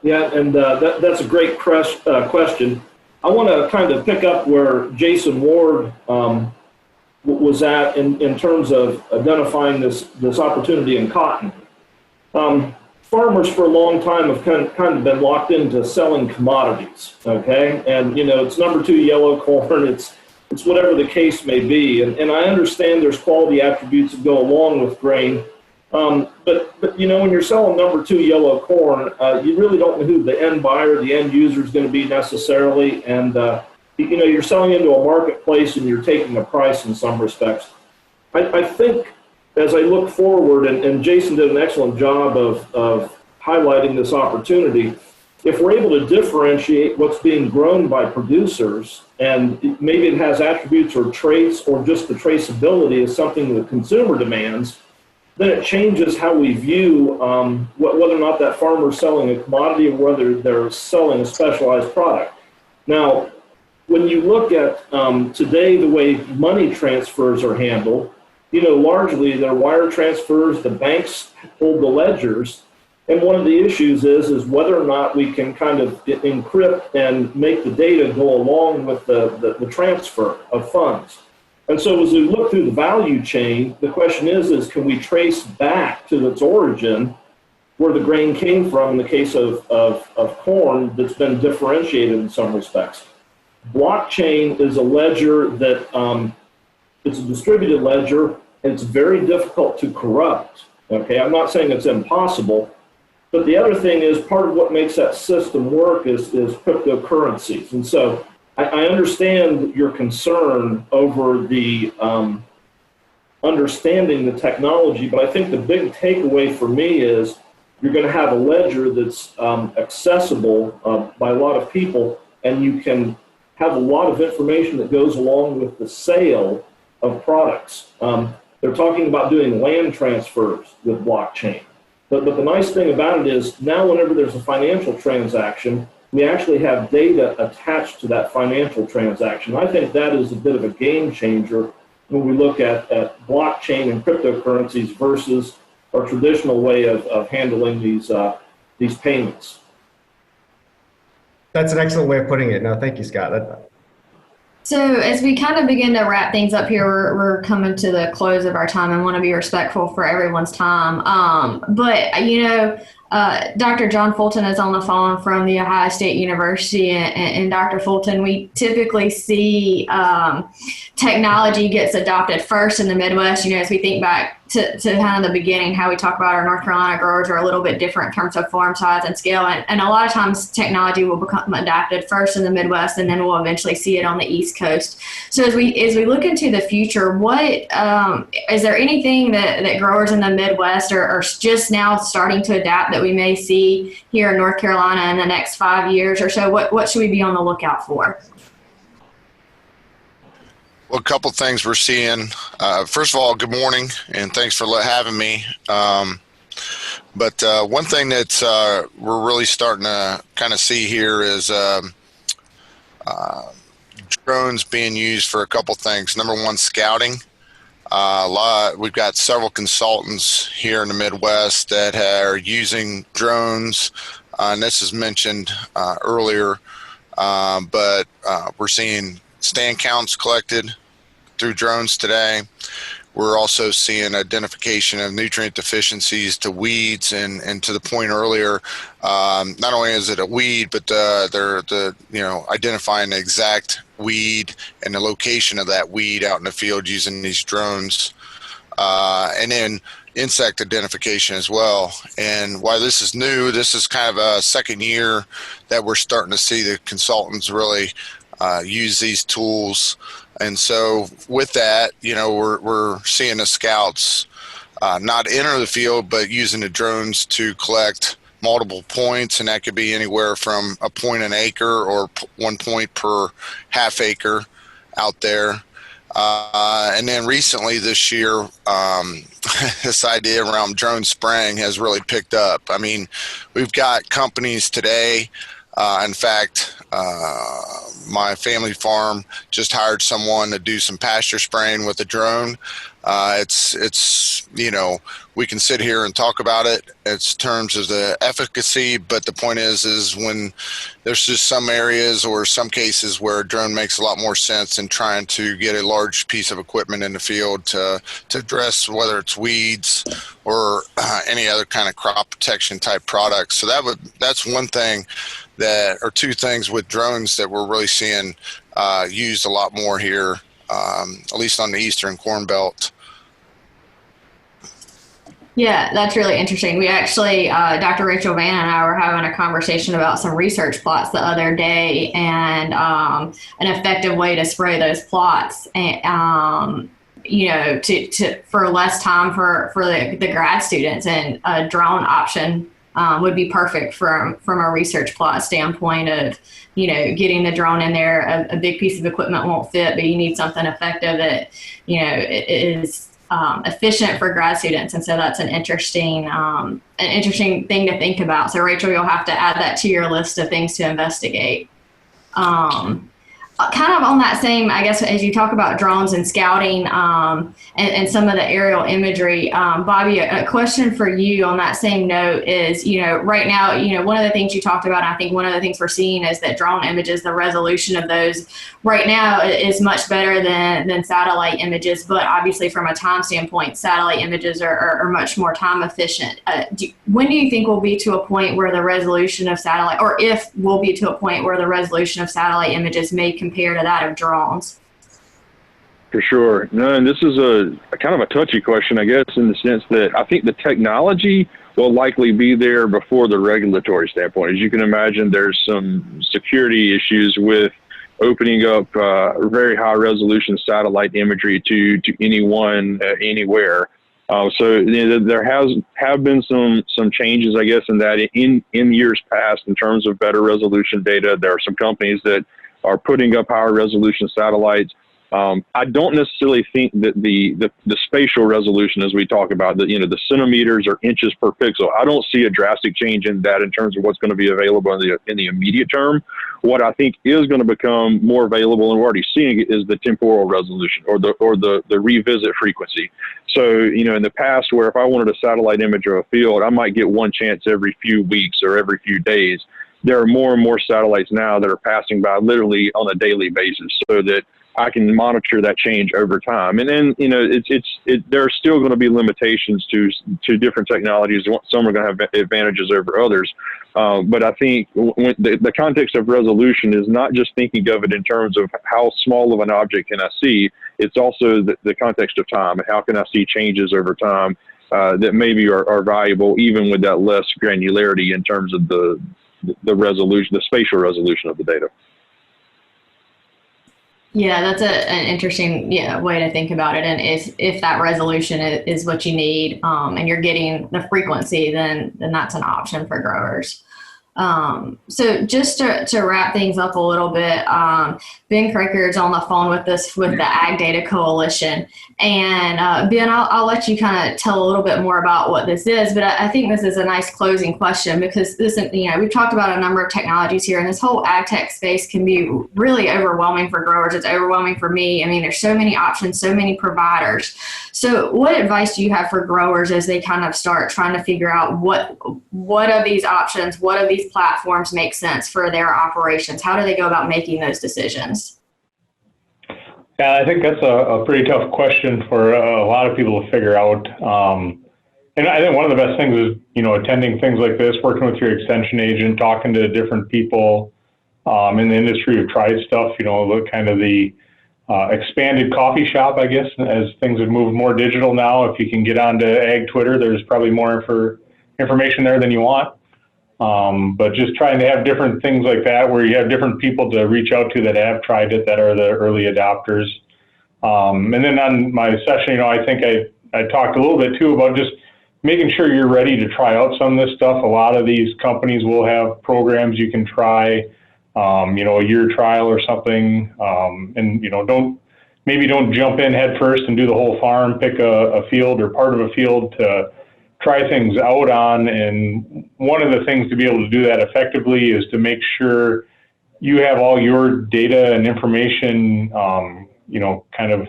Yeah, and that's a great question. I want to kind of pick up where Jason Ward was at in terms of identifying this opportunity in cotton. Farmers for a long time have kind of been locked into selling commodities, okay? And, it's number 2 yellow corn, it's whatever the case may be. And I understand there's quality attributes that go along with grain. But when you're selling number 2 yellow corn, you really don't know who the end buyer, the end user is going to be necessarily. And, you're selling into a marketplace and you're taking a price in some respects. I think as I look forward, and Jason did an excellent job of highlighting this opportunity, if we're able to differentiate what's being grown by producers, and maybe it has attributes or traits or just the traceability is something the consumer demands, then it changes how we view whether or not that farmer is selling a commodity or whether they're selling a specialized product. Now, when you look at today, the way money transfers are handled, largely they're wire transfers, the banks hold the ledgers, and one of the issues is whether or not we can kind of encrypt and make the data go along with the transfer of funds. And so as we look through the value chain, the question is can we trace back to its origin where the grain came from in the case of corn that's been differentiated in some respects. Blockchain is a ledger that it's a distributed ledger, and it's very difficult to corrupt. Okay, I'm not saying it's impossible, but the other thing is part of what makes that system work is cryptocurrencies. And so I understand your concern over the understanding the technology, but I think the big takeaway for me is you're going to have a ledger that's accessible by a lot of people, and you can have a lot of information that goes along with the sale of products. They're talking about doing land transfers with blockchain. But the nice thing about it is now whenever there's a financial transaction, we actually have data attached to that financial transaction. I think that is a bit of a game changer when we look at blockchain and cryptocurrencies versus our traditional way of handling these payments. That's an excellent way of putting it. No, thank you, Scott. So as we kind of begin to wrap things up here, we're coming to the close of our time and want to be respectful for everyone's time. But Dr. John Fulton is on the phone from the Ohio State University, and Dr. Fulton, we typically see technology gets adopted first in the Midwest. As we think back to kind of the beginning, how we talk about our North Carolina growers are a little bit different in terms of farm size and scale. And a lot of times technology will become adapted first in the Midwest, and then we'll eventually see it on the East Coast. So as we look into the future, what is there anything that growers in the Midwest are just now starting to adapt that we may see here in North Carolina in the next 5 years or so? What should we be on the lookout for? Well, a couple things we're seeing. First of all, good morning, and thanks for having me. But one thing that we're really starting to kind of see here is drones being used for a couple things. Number one, scouting. We've got several consultants here in the Midwest that are using drones, and this is mentioned earlier, but we're seeing stand counts collected through drones today. We're also seeing identification of nutrient deficiencies to weeds, and to the point earlier, not only is it a weed, but they're identifying the exact weed and the location of that weed out in the field using these drones, and then insect identification as well. And while this is new, this is kind of a second year that we're starting to see the consultants really use these tools. And so with that, we're seeing the scouts not enter the field, but using the drones to collect multiple points, and that could be anywhere from a point an acre or 1 point per half acre out there. And then recently this year, this idea around drone spraying has really picked up. I mean, we've got companies today. In fact, my family farm just hired someone to do some pasture spraying with a drone. It's we can sit here and talk about it in terms of the efficacy, but the point is when there's just some areas or some cases where a drone makes a lot more sense than trying to get a large piece of equipment in the field to address whether it's weeds or any other kind of crop protection type products. So that's one thing or two things with drones that we're really seeing used a lot more here, at least on the Eastern Corn Belt. Yeah, that's really interesting. We actually, Dr. Rachel Vann and I were having a conversation about some research plots the other day, and an effective way to spray those plots, and for less time for the grad students, and a drone option would be perfect from a research plot standpoint of, getting the drone in there. A big piece of equipment won't fit, but you need something effective that, is efficient for grad students. And so that's an interesting thing to think about. So Rachel, you'll have to add that to your list of things to investigate. Kind of on that same, I guess, as you talk about drones and scouting and some of the aerial imagery, Bobby, a question for you on that same note is, right now, one of the things you talked about, and I think one of the things we're seeing is that drone images, the resolution of those right now is much better than satellite images. But obviously from a time standpoint, satellite images are much more time efficient. When do you think we'll be to a point where the resolution of satellite, or if we'll be to a point where the resolution of satellite images may compare to that of drones? For sure. No, and this is a kind of a touchy question, I guess, in the sense that I think the technology will likely be there before the regulatory standpoint. As you can imagine, there's some security issues with opening up very high resolution satellite imagery to anyone, anywhere. So there have been some changes, I guess, in that in years past in terms of better resolution data. There are some companies that are putting up higher resolution satellites. I don't necessarily think that the spatial resolution, as we talk about, the centimeters or inches per pixel, I don't see a drastic change in that in terms of what's going to be available in the immediate term. What I think is going to become more available, and we're already seeing it, is the temporal resolution or the revisit frequency. So, in the past, where if I wanted a satellite image of a field, I might get one chance every few weeks or every few days. There are more and more satellites now that are passing by literally on a daily basis, so that I can monitor that change over time. And then, there are still going to be limitations to different technologies. Some are going to have advantages over others. But I think when the context of resolution is not just thinking of it in terms of how small of an object can I see, it's also the context of time and how can I see changes over time that maybe are valuable, even with that less granularity in terms of the resolution, the spatial resolution of the data. Yeah, that's an interesting way to think about it. And if that resolution is what you need, and you're getting the frequency, then that's an option for growers. So just to wrap things up a little bit, Ben Cricker's on the phone with us with the Ag Data Coalition. And Ben, I'll let you kind of tell a little bit more about what this is, but I think this is a nice closing question, because this, we've talked about a number of technologies here, and this whole ag tech space can be really overwhelming for growers. It's overwhelming for me. I mean, there's so many options, so many providers. So what advice do you have for growers as they kind of start trying to figure out what of these options, what of these platforms make sense for their operations? How do they go about making those decisions? Yeah, I think that's a pretty tough question for a lot of people to figure out. And I think one of the best things is, attending things like this, working with your extension agent, talking to different people in the industry who've tried stuff, kind of the expanded coffee shop, I guess, as things have moved more digital now. If you can get onto Ag Twitter, there's probably more information there than you want. But just trying to have different things like that, where you have different people to reach out to that have tried it, that are the early adopters. And then on my session, I think I talked a little bit too about just making sure you're ready to try out some of this stuff. A lot of these companies will have programs you can try, a year trial or something. And, don't jump in head first and do the whole farm, pick a field or part of a field to try things out on. And one of the things to be able to do that effectively is to make sure you have all your data and information, kind of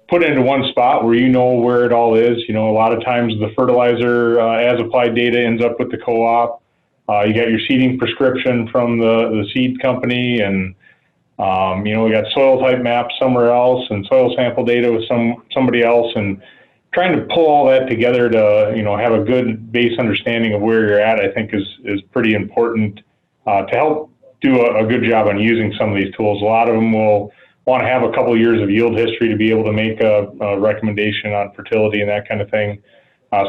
put into one spot where you know where it all is. A lot of times the fertilizer as applied data ends up with the co-op. You got your seeding prescription from the seed company, and we got soil type maps somewhere else and soil sample data with somebody else, and trying to pull all that together to, have a good base understanding of where you're at, I think is pretty important to help do a good job on using some of these tools. A lot of them will want to have a couple of years of yield history to be able to make a recommendation on fertility and that kind of thing.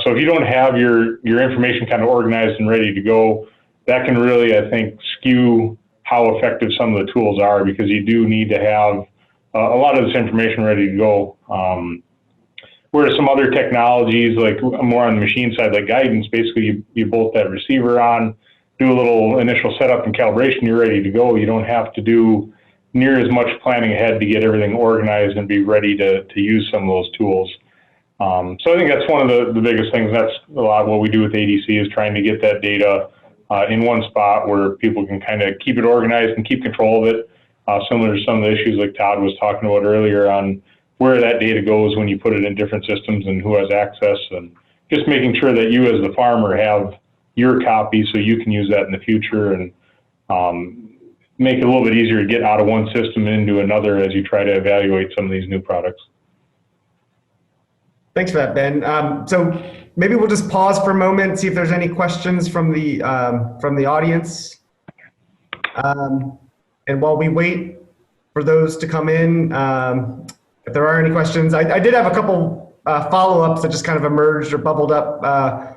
So if you don't have your information kind of organized and ready to go, that can really, I think, skew how effective some of the tools are, because you do need to have a lot of this information ready to go. Whereas some other technologies, like more on the machine side, like guidance, basically you bolt that receiver on, do a little initial setup and calibration, you're ready to go. You don't have to do near as much planning ahead to get everything organized and be ready to use some of those tools. So I think that's one of the biggest things. That's a lot of what we do with ADC is trying to get that data in one spot where people can kind of keep it organized and keep control of it, similar to some of the issues like Todd was talking about earlier on where that data goes when you put it in different systems and who has access, and just making sure that you as the farmer have your copy so you can use that in the future, and make it a little bit easier to get out of one system and into another as you try to evaluate some of these new products. Thanks for that, Ben. So maybe we'll just pause for a moment, see if there's any questions from the audience. And while we wait for those to come in, if there are any questions, I did have a couple follow-ups that just kind of emerged or bubbled up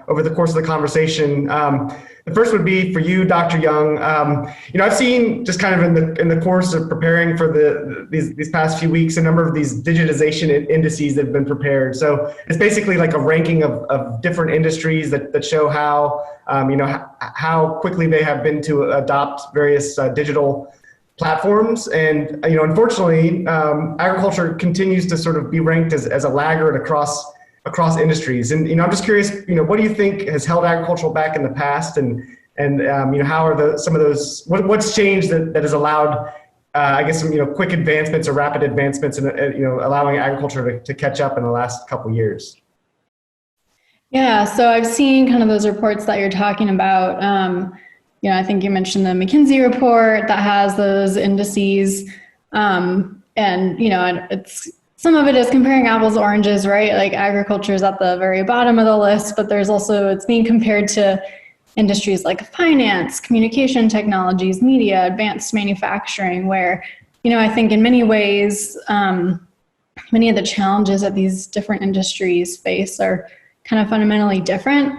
over the course of the conversation. The first would be for you, Dr. Young. I've seen just kind of in the course of preparing for these past few weeks, a number of these digitization indices that have been prepared. So it's basically like a ranking of different industries that show how how quickly they have been to adopt various digital platforms. And unfortunately, agriculture continues to sort of be ranked as a laggard across industries. And I'm just curious, what do you think has held agriculture back in the past, and how are some of those, what's changed that has allowed I guess some quick advancements or rapid advancements and allowing agriculture to catch up in the last couple of years? Yeah, so I've seen kind of those reports that you're talking about. I think you mentioned the McKinsey report that has those indices, and it's, some of it is comparing apples to oranges, right? Like agriculture is at the very bottom of the list, but there's also, it's being compared to industries like finance, communication technologies, media, advanced manufacturing, where, I think in many ways, many of the challenges that these different industries face are kind of fundamentally different,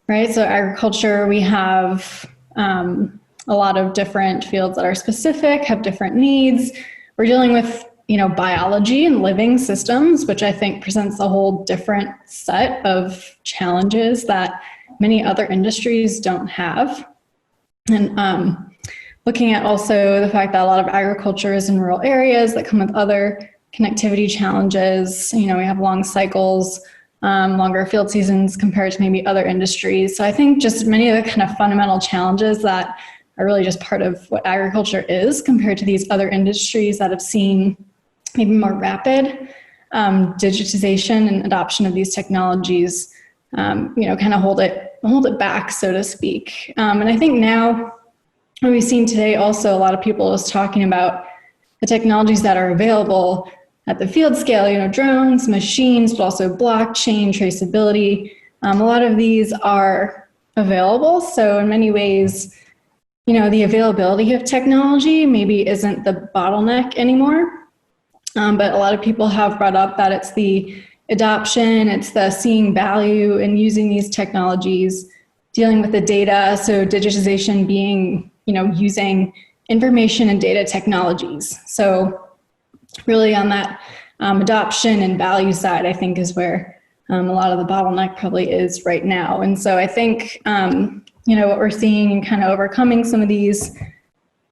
right? So agriculture, we have a lot of different fields that are specific, have different needs. We're dealing with, biology and living systems, which I think presents a whole different set of challenges that many other industries don't have. And looking at also the fact that a lot of agriculture is in rural areas that come with other connectivity challenges. We have long cycles, longer field seasons compared to maybe other industries. So I think just many of the kind of fundamental challenges that are really just part of what agriculture is compared to these other industries that have seen maybe more rapid digitization and adoption of these technologies, kind of hold it back, so to speak. And I think now what we've seen today also, a lot of people is talking about the technologies that are available at the field scale, drones, machines, but also blockchain, traceability. A lot of these are available. So in many ways, the availability of technology maybe isn't the bottleneck anymore. But a lot of people have brought up that it's the adoption, it's the seeing value in using these technologies, dealing with the data. So digitization being, using information and data technologies. So really on that adoption and value side, I think is where a lot of the bottleneck probably is right now. And so I think, what we're seeing and kind of overcoming some of these,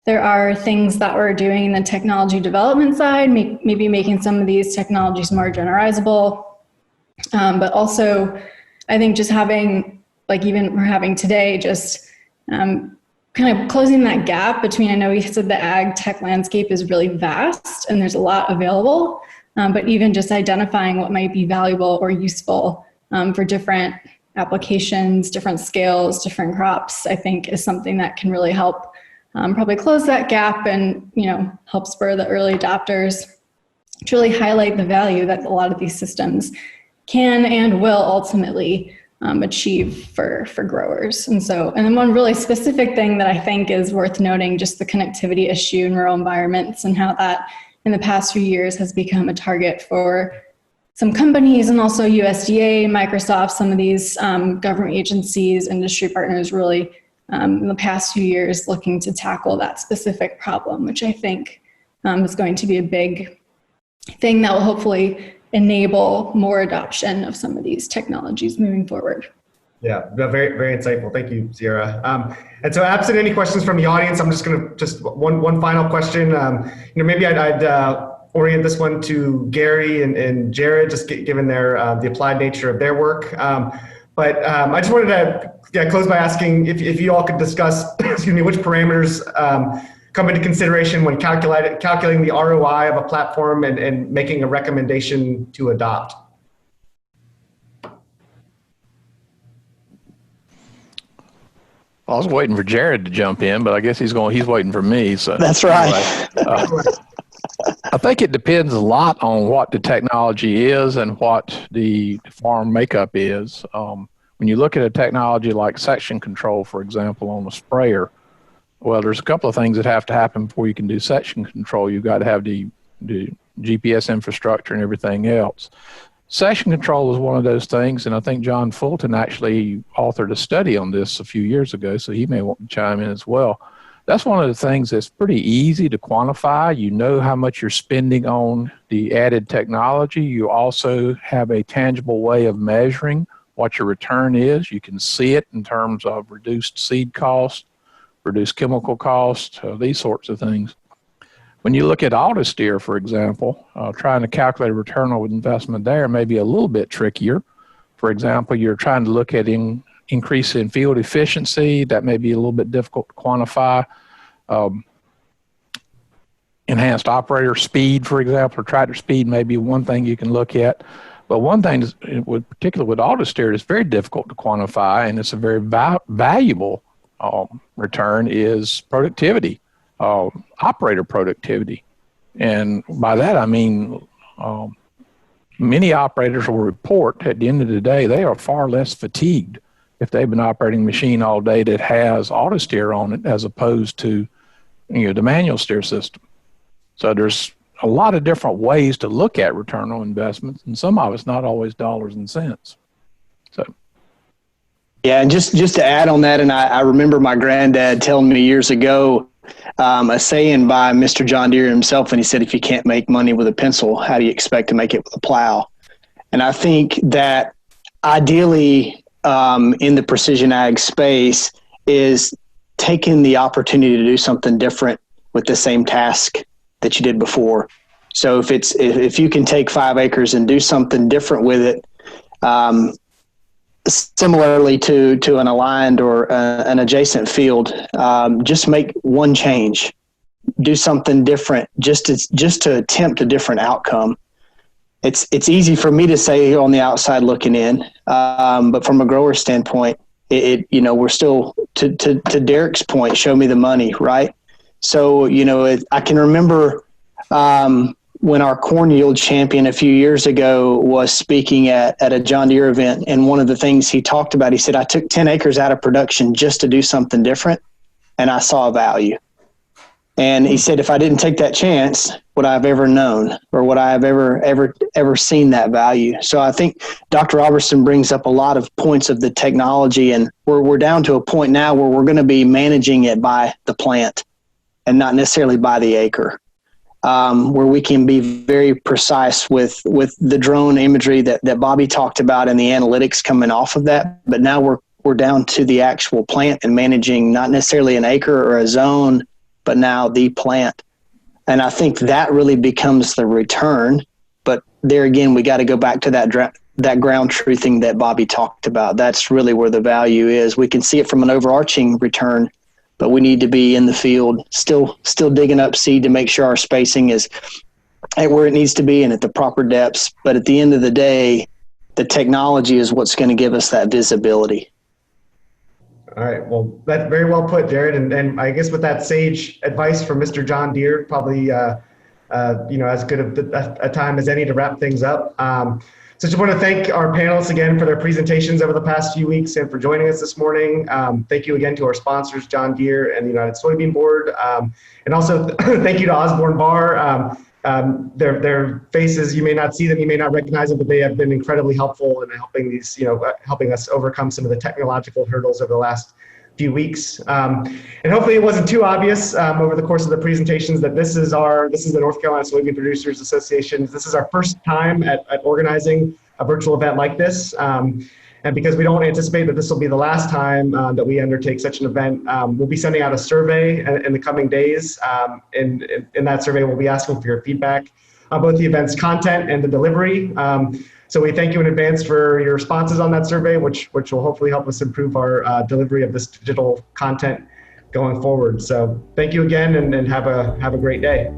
there are things that we're doing in the technology development side, maybe making some of these technologies more generalizable. But also, I think just having, like even we're having today, just kind of closing that gap between, I know you said the ag tech landscape is really vast and there's a lot available, but even just identifying what might be valuable or useful for different applications, different scales, different crops, I think is something that can really help probably close that gap and, help spur the early adopters to really highlight the value that a lot of these systems can and will ultimately achieve for growers. And then one really specific thing that I think is worth noting, just the connectivity issue in rural environments and how that in the past few years has become a target for some companies and also USDA, Microsoft, some of these government agencies, industry partners really in the past few years looking to tackle that specific problem, which I think is going to be a big thing that will hopefully enable more adoption of some of these technologies moving forward. Yeah, very, very insightful. Thank you, Sierra. And so absent any questions from the audience, I'm just going to one final question. Maybe I'd orient this one to Gary and Jared, just given the applied nature of their work. But I just wanted to close by asking if you all could discuss, which parameters come into consideration when calculating the ROI of a platform and making a recommendation to adopt. I was waiting for Jared to jump in, but I guess he's waiting for me. So that's right. I think it depends a lot on what the technology is and what the farm makeup is. When you look at a technology like section control, for example, on a sprayer, well, there's a couple of things that have to happen before you can do section control. You've got to have the GPS infrastructure and everything else. Section control is one of those things, and I think John Fulton actually authored a study on this a few years ago, so he may want to chime in as well. That's one of the things that's pretty easy to quantify. You know how much you're spending on the added technology. You also have a tangible way of measuring what your return is. You can see it in terms of reduced seed cost, reduced chemical cost, these sorts of things. When you look at AutoSteer, for example, trying to calculate a return on investment there may be a little bit trickier. For example, you're trying to look at increase in field efficiency. That may be a little bit difficult to quantify. Enhanced operator speed, for example, or tractor speed may be one thing you can look at. But one thing, particularly with AutoSteer, is very difficult to quantify, and it's a very valuable return, is productivity. Operator productivity. And by that, I mean, many operators will report at the end of the day, they are far less fatigued if they've been operating a machine all day that has AutoSteer on it as opposed to, the manual steer system. So there's a lot of different ways to look at return on investments, and some of it's not always dollars and cents. So. Yeah, and just to add on that, and I remember my granddad telling me years ago, a saying by Mr. John Deere himself, and he said, if you can't make money with a pencil, how do you expect to make it with a plow? And I think that ideally in the precision ag space is taking the opportunity to do something different with the same task that you did before. So if you can take 5 acres and do something different with it, similarly to an aligned or an adjacent field, just make one change, do something different, just to attempt a different outcome. It's easy for me to say on the outside looking in, but from a grower standpoint, we're still to Derek's point, show me the money, right? So I can remember when our corn yield champion a few years ago was speaking at a John Deere event, and one of the things he talked about, he said, I took 10 acres out of production just to do something different, and I saw value. And he said, if I didn't take that chance, would I have ever known, or would I have ever seen that value? So I think Dr. Robertson brings up a lot of points of the technology, and we're down to a point now where we're going to be managing it by the plant and not necessarily by the acre. Where we can be very precise with the drone imagery that Bobby talked about and the analytics coming off of that. But now we're down to the actual plant and managing not necessarily an acre or a zone, but now the plant. And I think that really becomes the return. But there again, we got to go back to that ground truthing that Bobby talked about. That's really where the value is. We can see it from an overarching return, but we need to be in the field, still digging up seed to make sure our spacing is at where it needs to be and at the proper depths. But at the end of the day, the technology is what's going to give us that visibility. All right. Well, that's very well put, Jared. And I guess with that sage advice from Mr. John Deere, probably as good a time as any to wrap things up. So just want to thank our panelists again for their presentations over the past few weeks and for joining us this morning. Thank you again to our sponsors, John Deere and the United Soybean Board. And also thank you to Osborne Barr. Their faces, you may not see them, you may not recognize them, but they have been incredibly helpful in helping us overcome some of the technological hurdles over the last few weeks. And hopefully it wasn't too obvious over the course of the presentations that this is the North Carolina Soybean Producers Association. This is our first time at organizing a virtual event like this. And because we don't anticipate that this will be the last time that we undertake such an event, we'll be sending out a survey in the coming days. And in that survey, we'll be asking for your feedback on both the event's content and the delivery. So we thank you in advance for your responses on that survey, which will hopefully help us improve our delivery of this digital content going forward. So thank you again, and have a great day.